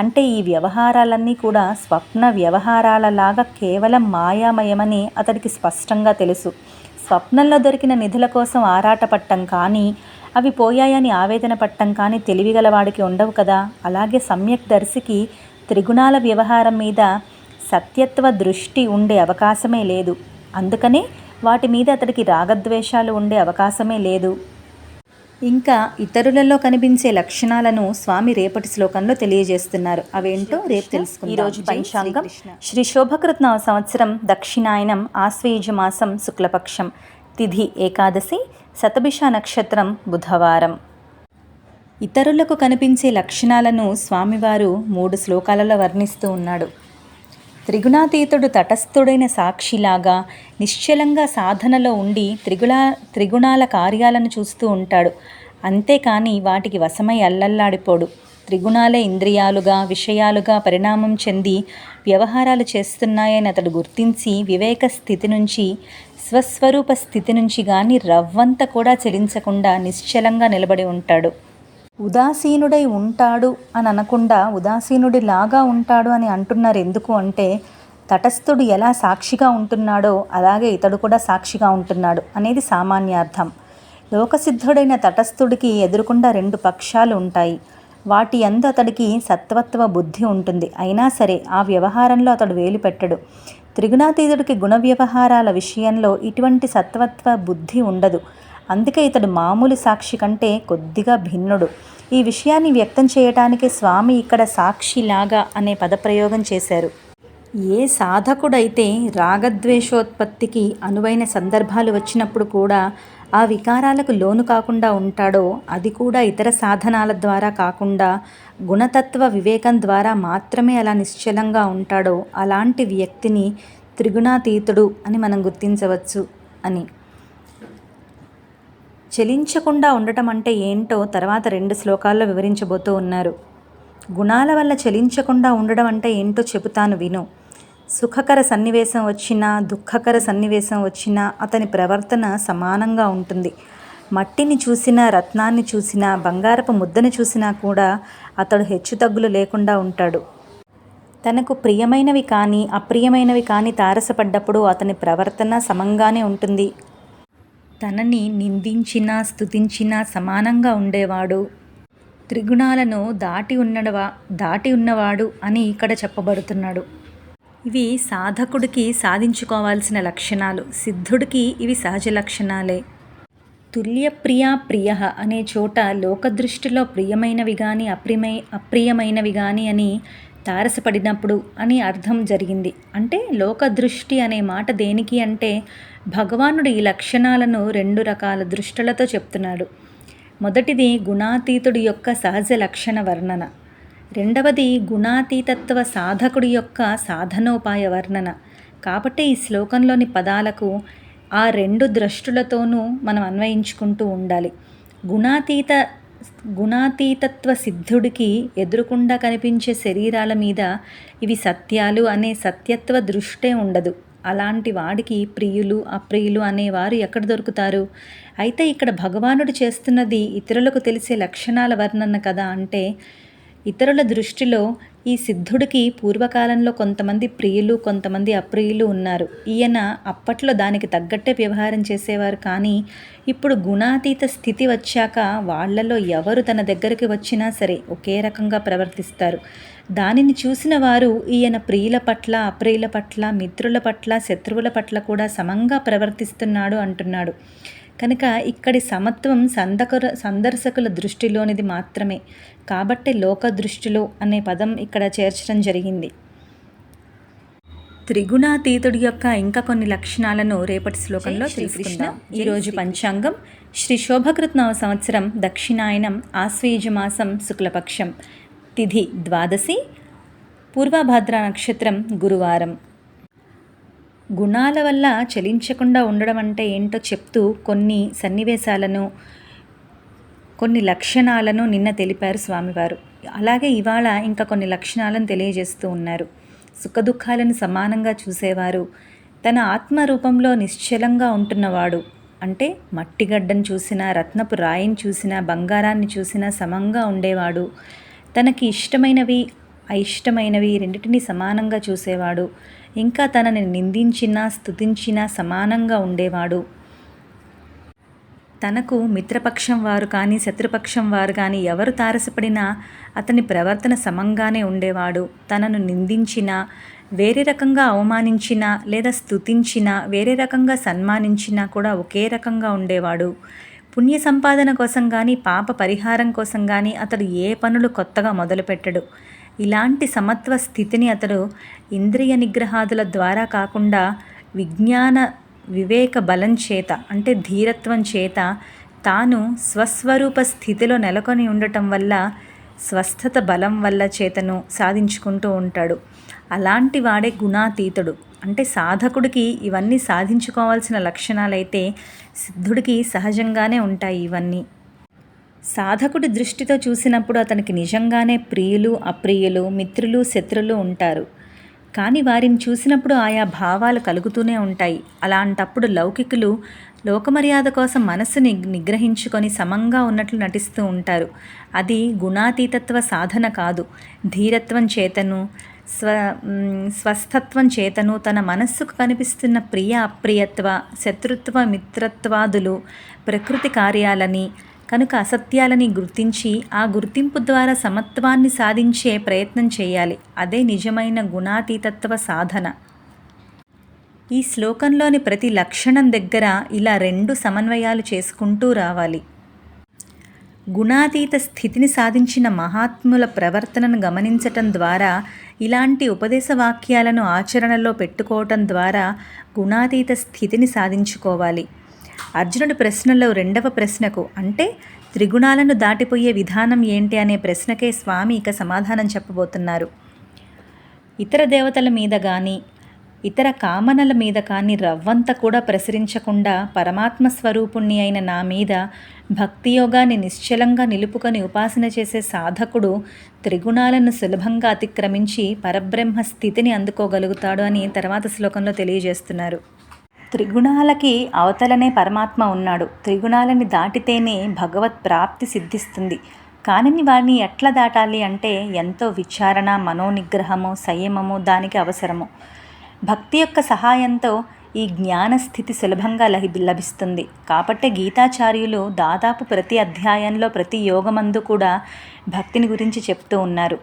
అంటే ఈ వ్యవహారాలన్నీ కూడా స్వప్న వ్యవహారాలలాగా కేవలం మాయామయమని అతడికి స్పష్టంగా తెలుసు. స్వప్నంలో దొరికిన నిధుల కోసం ఆరాటపట్టం కానీ, అవి పోయాయని ఆవేదన పట్టం కానీ తెలివిగలవాడికి ఉండవు కదా. అలాగే సమ్యక్ దర్శికి త్రిగుణాల వ్యవహారం మీద సత్యత్వ దృష్టి ఉండే అవకాశమే లేదు. అందుకనే వాటి మీద అతడికి రాగద్వేషాలు ఉండే అవకాశమే లేదు. ఇంకా ఇతరులలో కనిపించే లక్షణాలను స్వామి రేపటి శ్లోకంలో తెలియజేస్తున్నారు. అవేంటో రేపు తెలుసుకుందాం. ఈరోజు పంచాంగం శ్రీ శోభకృత్ సంవత్సరం దక్షిణాయనం ఆశ్వయుజ మాసం శుక్లపక్షం, తిథి ఏకాదశి, శతభిష నక్షత్రం బుధవారం. ఇతరులకు కనిపించే లక్షణాలను స్వామివారు 3 శ్లోకాలలో వర్ణిస్తూ ఉన్నాడు. త్రిగుణాతీతుడు తటస్థుడైన సాక్షిలాగా నిశ్చలంగా సాధనలో ఉండి త్రిగుణాల కార్యాలను చూస్తూ ఉంటాడు. అంతేకాని వాటికి వశమై అల్లల్లాడిపోడు. త్రిగుణాలే ఇంద్రియాలుగా, విషయాలుగా పరిణామం చెంది వ్యవహారాలు చేస్తున్నాయని అతడు గుర్తించి వివేక స్థితి నుంచి, స్వస్వరూప స్థితి నుంచి కానీ రవ్వంత కూడా చలించకుండా నిశ్చలంగా నిలబడి ఉంటాడు. ఉదాసీనుడై ఉంటాడు అని అనకుండా ఉదాసీనుడిలాగా ఉంటాడు అని అంటున్నారు. ఎందుకు అంటే, తటస్థుడు ఎలా సాక్షిగా ఉంటున్నాడో అలాగే ఇతడు కూడా సాక్షిగా ఉంటున్నాడు అనేది సామాన్యార్థం. లోకసిద్ధుడైన తటస్థుడికి ఎదురుకుండా 2 పక్షాలు ఉంటాయి. వాటి యందు అతడికి సత్వత్వ బుద్ధి ఉంటుంది. అయినా సరే ఆ వ్యవహారంలో అతడు వేలు పెట్టడు. త్రిగుణాతీతుడికి గుణ వ్యవహారాల విషయంలో ఇటువంటి సత్వత్వ బుద్ధి ఉండదు. అందుకే ఇతడు మామూలు సాక్షి కంటే కొద్దిగా భిన్నుడు. ఈ విషయాన్ని వ్యక్తం చేయటానికి స్వామి ఇక్కడ సాక్షిలాగా అనే పదప్రయోగం చేశారు. ఏ సాధకుడైతే రాగద్వేషోత్పత్తికి అనువైన సందర్భాలు వచ్చినప్పుడు కూడా ఆ వికారాలకు లోను కాకుండా ఉంటాడో, అది కూడా ఇతర సాధనాల ద్వారా కాకుండా గుణతత్వ వివేకం ద్వారా మాత్రమే అలా నిశ్చలంగా ఉంటాడో, అలాంటి వ్యక్తిని త్రిగుణాతీతుడు అని మనం గుర్తించవచ్చు అని. చలించకుండా ఉండటం అంటే ఏంటో తర్వాత 2 శ్లోకాల్లో వివరించబోతూ ఉన్నారు. గుణాల వల్ల చలించకుండా ఉండడం అంటే ఏంటో చెబుతాను విను. సుఖకర సన్నివేశం వచ్చినా, దుఃఖకర సన్నివేశం వచ్చినా అతని ప్రవర్తన సమానంగా ఉంటుంది. మట్టిని చూసినా, రత్నాన్ని చూసినా, బంగారపు ముద్దను చూసినా కూడా అతడు హెచ్చుతగ్గులు లేకుండా ఉంటాడు. తనకు ప్రియమైనవి కానీ, అప్రియమైనవి కానీ తారసపడ్డప్పుడు అతని ప్రవర్తన సమంగానే ఉంటుంది. తనని నిందించినా స్తుతించినా సమానంగా ఉండేవాడు, త్రిగుణాలను దాటి ఉన్నవాడు అని ఇక్కడ చెప్పబడుతున్నాడు. ఇవి సాధకుడికి సాధించుకోవాల్సిన లక్షణాలు, సిద్ధుడికి ఇవి సహజ లక్షణాలే. తుల్యప్రియా ప్రియ అనే చోట లోకదృష్టిలో ప్రియమైనవి కానీ అప్రియమైనవి కానీ అని తారసపడినప్పుడు అని అర్థం జరిగింది. అంటే లోకదృష్టి అనే మాట దేనికి అంటే భగవానుడు ఈ లక్షణాలను 2 రకాల దృష్టులతో చెప్తున్నాడు. మొదటిది గుణాతీతుడి యొక్క సహజ లక్షణ వర్ణన, రెండవది గుణాతీతత్వ సాధకుడి యొక్క సాధనోపాయ వర్ణన. కాబట్టి ఈ శ్లోకంలోని పదాలకు ఆ 2 దృష్టులతోనూ మనం అన్వయించుకుంటూ ఉండాలి. గుణాతీతత్వ సిద్ధుడికి ఎదురుకుండా కనిపించే శరీరాల మీద ఇవి సత్యాలు అనే సత్యత్వ దృష్టే ఉండదు. అలాంటి వాడికి ప్రియులు అప్రియులు అనేవారు ఎక్కడ దొరుకుతారు? అయితే ఇక్కడ భగవానుడు చేస్తున్నది ఇతరులకు తెలిసే లక్షణాల వర్ణన కదా. అంటే ఇతరుల దృష్టిలో ఈ సిద్ధుడికి పూర్వకాలంలో కొంతమంది ప్రియులు కొంతమంది అప్రియులు ఉన్నారు. ఈయన అప్పట్లో దానికి తగ్గట్టే వ్యవహారం చేసేవారు. కానీ ఇప్పుడు గుణాతీత స్థితి వచ్చాక వాళ్లలో ఎవరు తన దగ్గరికి వచ్చినా సరే ఒకే రకంగా ప్రవర్తిస్తారు. దానిని చూసిన వారు ఈయన ప్రియుల పట్ల అప్రియుల పట్ల మిత్రుల పట్ల శత్రువుల పట్ల కూడా సమంగా ప్రవర్తిస్తున్నాడు అంటున్నాడు. కనుక ఇక్కడి సమత్వం సందర్శకుల దృష్టిలోనిది మాత్రమే. కాబట్టి లోక దృష్టిలో అనే పదం ఇక్కడ చేర్చడం జరిగింది. త్రిగుణాతీతుడి యొక్క ఇంకా కొన్ని లక్షణాలను రేపటి శ్లోకంలో తెలుసుకుందాం. ఈరోజు పంచాంగం శ్రీ శోభకృత్ నవ సంవత్సరం దక్షిణాయనం ఆశ్వయుజమాసం శుక్లపక్షం, తిథి ద్వాదశి, పూర్వభాద్ర నక్షత్రం గురువారం. గుణాల వల్ల చలించకుండా ఉండడం అంటే ఏంటో చెప్తూ కొన్ని సన్నివేశాలను కొన్ని లక్షణాలను నిన్న తెలిపారు స్వామివారు. అలాగే ఇవాళ ఇంకా కొన్ని లక్షణాలను తెలియజేస్తూ ఉన్నారు. సుఖదుఖాలను సమానంగా చూసేవారు, తన ఆత్మరూపంలో నిశ్చలంగా ఉంటున్నవాడు. అంటే మట్టిగడ్డను చూసినా రత్నపు రాయిని చూసినా బంగారాన్ని చూసినా సమంగా ఉండేవాడు, తనకి ఇష్టమైనవి అయిష్టమైనవి రెండింటినీ సమానంగా చూసేవాడు, ఇంకా తనని నిందించినా స్తుతించినా సమానంగా ఉండేవాడు, తనకు మిత్రపక్షం వారు కానీ శత్రుపక్షం వారు కానీ ఎవరు తారసపడినా అతని ప్రవర్తన సమంగానే ఉండేవాడు, తనను నిందించినా వేరే రకంగా అవమానించినా లేదా స్తుతించినా వేరే రకంగా సన్మానించినా కూడా ఒకే రకంగా ఉండేవాడు. పుణ్య సంపాదన కోసం కానీ పాప పరిహారం కోసం కానీ అతడు ఏ పనులు కొత్తగా మొదలుపెట్టడు. ఇలాంటి సమత్వ స్థితిని అతడు ఇంద్రియ నిగ్రహాదుల ద్వారా కాకుండా విజ్ఞాన వివేక బలం చేత అంటే ధీరత్వం చేత తాను స్వస్వరూప స్థితిలో నెలకొని ఉండటం వల్ల స్వస్థత బలం వల్ల చేతను సాధించుకుంటూ ఉంటాడు. అలాంటి వాడే గుణాతీతుడు. అంటే సాధకుడికి ఇవన్నీ సాధించుకోవాల్సిన లక్షణాలైతే సిద్ధుడికి సహజంగానే ఉంటాయి. ఇవన్నీ సాధకుడి దృష్టితో చూసినప్పుడు అతనికి నిజంగానే ప్రియులు అప్రియులు మిత్రులు శత్రులు ఉంటారు. కానీ వారిని చూసినప్పుడు ఆయా భావాలు కలుగుతూనే ఉంటాయి. అలాంటప్పుడు లౌకికులు లోకమర్యాద కోసం మనస్సుని నిగ్రహించుకొని సమంగా ఉన్నట్లు నటిస్తూ ఉంటారు. అది గుణాతీతత్వ సాధన కాదు. ధీరత్వం చేతను స్వస్థత్వం చేతను తన మనస్సుకు కనిపిస్తున్న ప్రియ అప్రియత్వ శత్రుత్వ మిత్రత్వాదులు ప్రకృతి కార్యాలని కనుక అసత్యాలని గుర్తించి ఆ గుర్తింపు ద్వారా సమత్వాన్ని సాధించే ప్రయత్నం చేయాలి. అదే నిజమైన గుణాతీతత్వ సాధన. ఈ శ్లోకంలోని ప్రతి లక్షణం దగ్గర ఇలా 2 సమన్వయాలు చేసుకుంటూ రావాలి. గుణాతీత స్థితిని సాధించిన మహాత్ముల ప్రవర్తనను గమనించటం ద్వారా ఇలాంటి ఉపదేశ వాక్యాలను ఆచరణలో పెట్టుకోవటం ద్వారా గుణాతీత స్థితిని సాధించుకోవాలి. అర్జునుడి ప్రశ్నలో 2వ ప్రశ్నకు అంటే త్రిగుణాలను దాటిపోయే విధానం ఏంటి అనే ప్రశ్నకే స్వామి ఇక సమాధానం చెప్పబోతున్నారు. ఇతర దేవతల మీద కానీ ఇతర కామనల మీద కానీ రవ్వంత కూడా ప్రసరించకుండా పరమాత్మ స్వరూపుణ్ణి అయిన నా మీద భక్తియోగాన్ని నిశ్చలంగా నిలుపుకొని ఉపాసన చేసే సాధకుడు త్రిగుణాలను సులభంగా అతిక్రమించి పరబ్రహ్మ స్థితిని అందుకోగలుగుతాడు అని తర్వాత శ్లోకంలో తెలియజేస్తున్నారు. త్రిగుణాలకి అవతలనే పరమాత్మ ఉన్నాడు. త్రిగుణాలని దాటితేనే భగవత్ ప్రాప్తి సిద్ధిస్తుంది. కానీ వారిని ఎట్లా దాటాలి అంటే ఎంతో విచారణ మనోనిగ్రహము సంయమము దానికి అవసరము. భక్తి యొక్క సహాయంతో ఈ జ్ఞానస్థితి సులభంగా లభిస్తుంది. కాబట్టి గీతాచార్యులు దాదాపు ప్రతి అధ్యాయంలో ప్రతి యోగమందు కూడా భక్తిని గురించి చెప్తూ ఉన్నారు.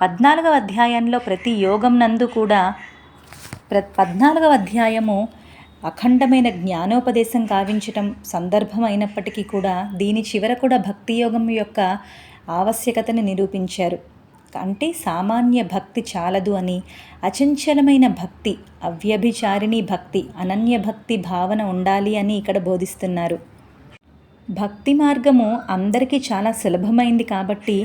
14వ అధ్యాయంలో ప్రతి యోగం నందు కూడా 14వ అధ్యాయము అఖండమైన జ్ఞానోపదేశం గావించటం సందర్భం అయినప్పటికీ కూడా దీని చివర కూడా భక్తి యోగం యొక్క ఆవశ్యకతని నిరూపించారు. అంటే సామాన్య భక్తి చాలదు అని, అచంచలమైన భక్తి, అవ్యభిచారిణి భక్తి, అనన్య భక్తి భావన ఉండాలి అని ఇక్కడ బోధిస్తున్నారు. భక్తి మార్గము అందరికీ చాలా సులభమైంది కాబట్టి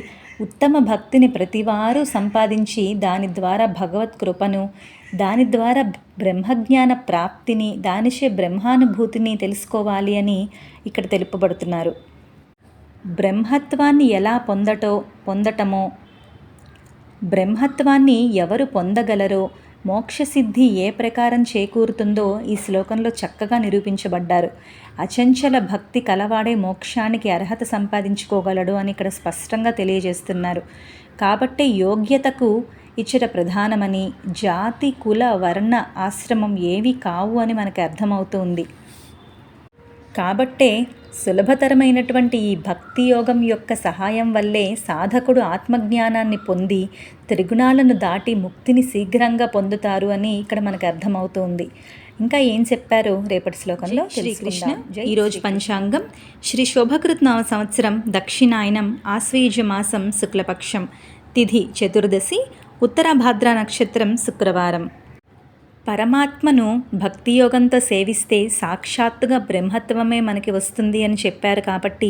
ఉత్తమ భక్తిని ప్రతివారు సంపాదించి దాని ద్వారా భగవత్ కృపను, దాని ద్వారా బ్రహ్మజ్ఞాన ప్రాప్తిని, దానిచే బ్రహ్మానుభూతిని తెలుసుకోవాలి అని ఇక్కడ తెలుపబడుతున్నారు. బ్రహ్మత్వాన్ని ఎలా పొందటమో, బ్రహ్మత్వాన్ని ఎవరు పొందగలరో, మోక్షసిద్ధి ఏ ప్రకారం చేకూరుతుందో ఈ శ్లోకంలో చక్కగా నిరూపించబడ్డారు. అచంచల భక్తి కలవాడే మోక్షానికి అర్హత సంపాదించుకోగలడు అని ఇక్కడ స్పష్టంగా తెలియజేస్తున్నారు. కాబట్టే యోగ్యతకు ఇచ్చట ప్రధానమని, జాతి కుల వర్ణ ఆశ్రమం ఏవి కావు అని మనకు అర్థమవుతుంది. కాబట్టే సులభతరమైనటువంటి ఈ భక్తి యోగం యొక్క సహాయం వల్లే సాధకుడు ఆత్మజ్ఞానాన్ని పొంది త్రిగుణాలను దాటి ముక్తిని శీఘ్రంగా పొందుతారు అని ఇక్కడ మనకు అర్థమవుతుంది. ఇంకా ఏం చెప్పారో రేపటి శ్లోకంలో శ్రీకృష్ణ. ఈరోజు పంచాంగం శ్రీ శోభకృత్ సంవత్సరం దక్షిణాయనం ఆశ్వయుజ మాసం శుక్లపక్షం, తిథి చతుర్దశి, ఉత్తరాభాద్ర నక్షత్రం శుక్రవారం. పరమాత్మను భక్తియోగంతో సేవిస్తే సాక్షాత్తుగా బ్రహ్మత్వమే మనకి వస్తుంది అని చెప్పారు. కాబట్టి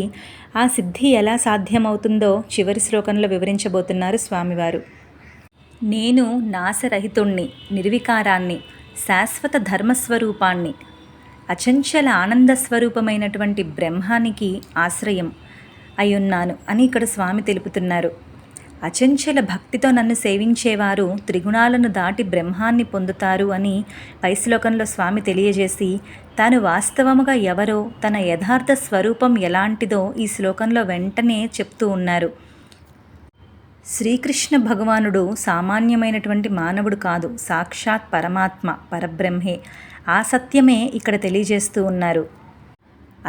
ఆ సిద్ధి ఎలా సాధ్యమవుతుందో చివరి శ్లోకంలో వివరించబోతున్నారు స్వామివారు. నేను నాశరహితుణ్ణి, నిర్వికారాన్ని, శాశ్వత ధర్మస్వరూపాన్ని, అచంచల ఆనంద స్వరూపమైనటువంటి బ్రహ్మానికి ఆశ్రయం అయ్యున్నాను అని ఇక్కడ స్వామి తెలుపుతున్నారు. అచంచల భక్తితో నన్ను సేవించేవారు త్రిగుణాలను దాటి బ్రహ్మాన్ని పొందుతారు అని పై శ్లోకంలో స్వామి తెలియజేసి, తాను వాస్తవముగా ఎవరో, తన యథార్థ స్వరూపం ఎలాంటిదో ఈ శ్లోకంలో వెంటనే చెప్తూ ఉన్నారు. శ్రీకృష్ణ భగవానుడు సామాన్యమైనటువంటి మానవుడు కాదు, సాక్షాత్ పరమాత్మ, పరబ్రహ్మే. ఆ సత్యమే ఇక్కడ తెలియజేస్తూ ఉన్నారు.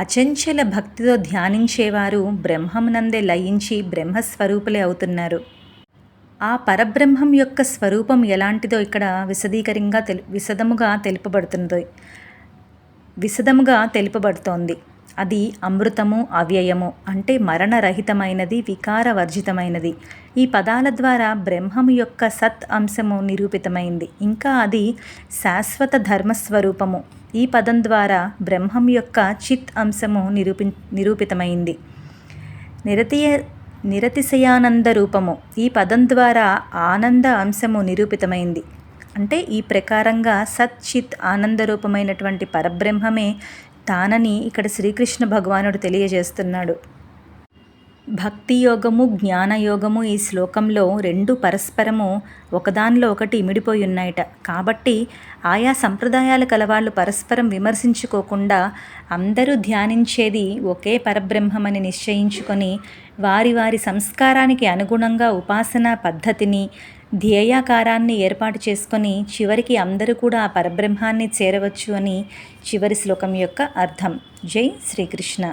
అచంచల భక్తితో ధ్యానించేవారు బ్రహ్మమునందే లయించి బ్రహ్మస్వరూపులే అవుతున్నారు. ఆ పరబ్రహ్మం యొక్క స్వరూపం ఎలాంటిదో ఇక్కడ విశదముగా తెలుపబడుతోంది. అది అమృతము, అవ్యయము, అంటే మరణరహితమైనది, వికారవర్జితమైనది. ఈ పదాల ద్వారా బ్రహ్మము యొక్క సత్ అంశము నిరూపితమైంది. ఇంకా అది శాశ్వత ధర్మస్వరూపము. ఈ పదం ద్వారా బ్రహ్మం యొక్క చిత్ అంశము నిరూపితమైంది. నిరతిశయానంద రూపము. ఈ పదం ద్వారా ఆనంద అంశము నిరూపితమైంది. అంటే ఈ ప్రకారంగా సత్ చిత్ ఆనందరూపమైనటువంటి పరబ్రహ్మమే తానని ఇక్కడ శ్రీకృష్ణ భగవానుడు తెలియజేస్తున్నాడు. భక్తి యోగము, జ్ఞానయోగము ఈ శ్లోకంలో రెండు పరస్పరము ఒకదానిలో ఒకటి ఇమిడిపోయి ఉన్నాయట. కాబట్టి ఆయా సంప్రదాయాలు కలవాళ్ళు పరస్పరం విమర్శించుకోకుండా అందరూ ధ్యానించేది ఒకే పరబ్రహ్మమని నిశ్చయించుకొని వారి వారి సంస్కారానికి అనుగుణంగా ఉపాసనా పద్ధతిని, ధ్యేయాకారాన్ని ఏర్పాటు చేసుకొని చివరికి అందరూ కూడా ఆ పరబ్రహ్మాన్ని చేరవచ్చు అని చివరి శ్లోకం యొక్క అర్థం. జై శ్రీకృష్ణ.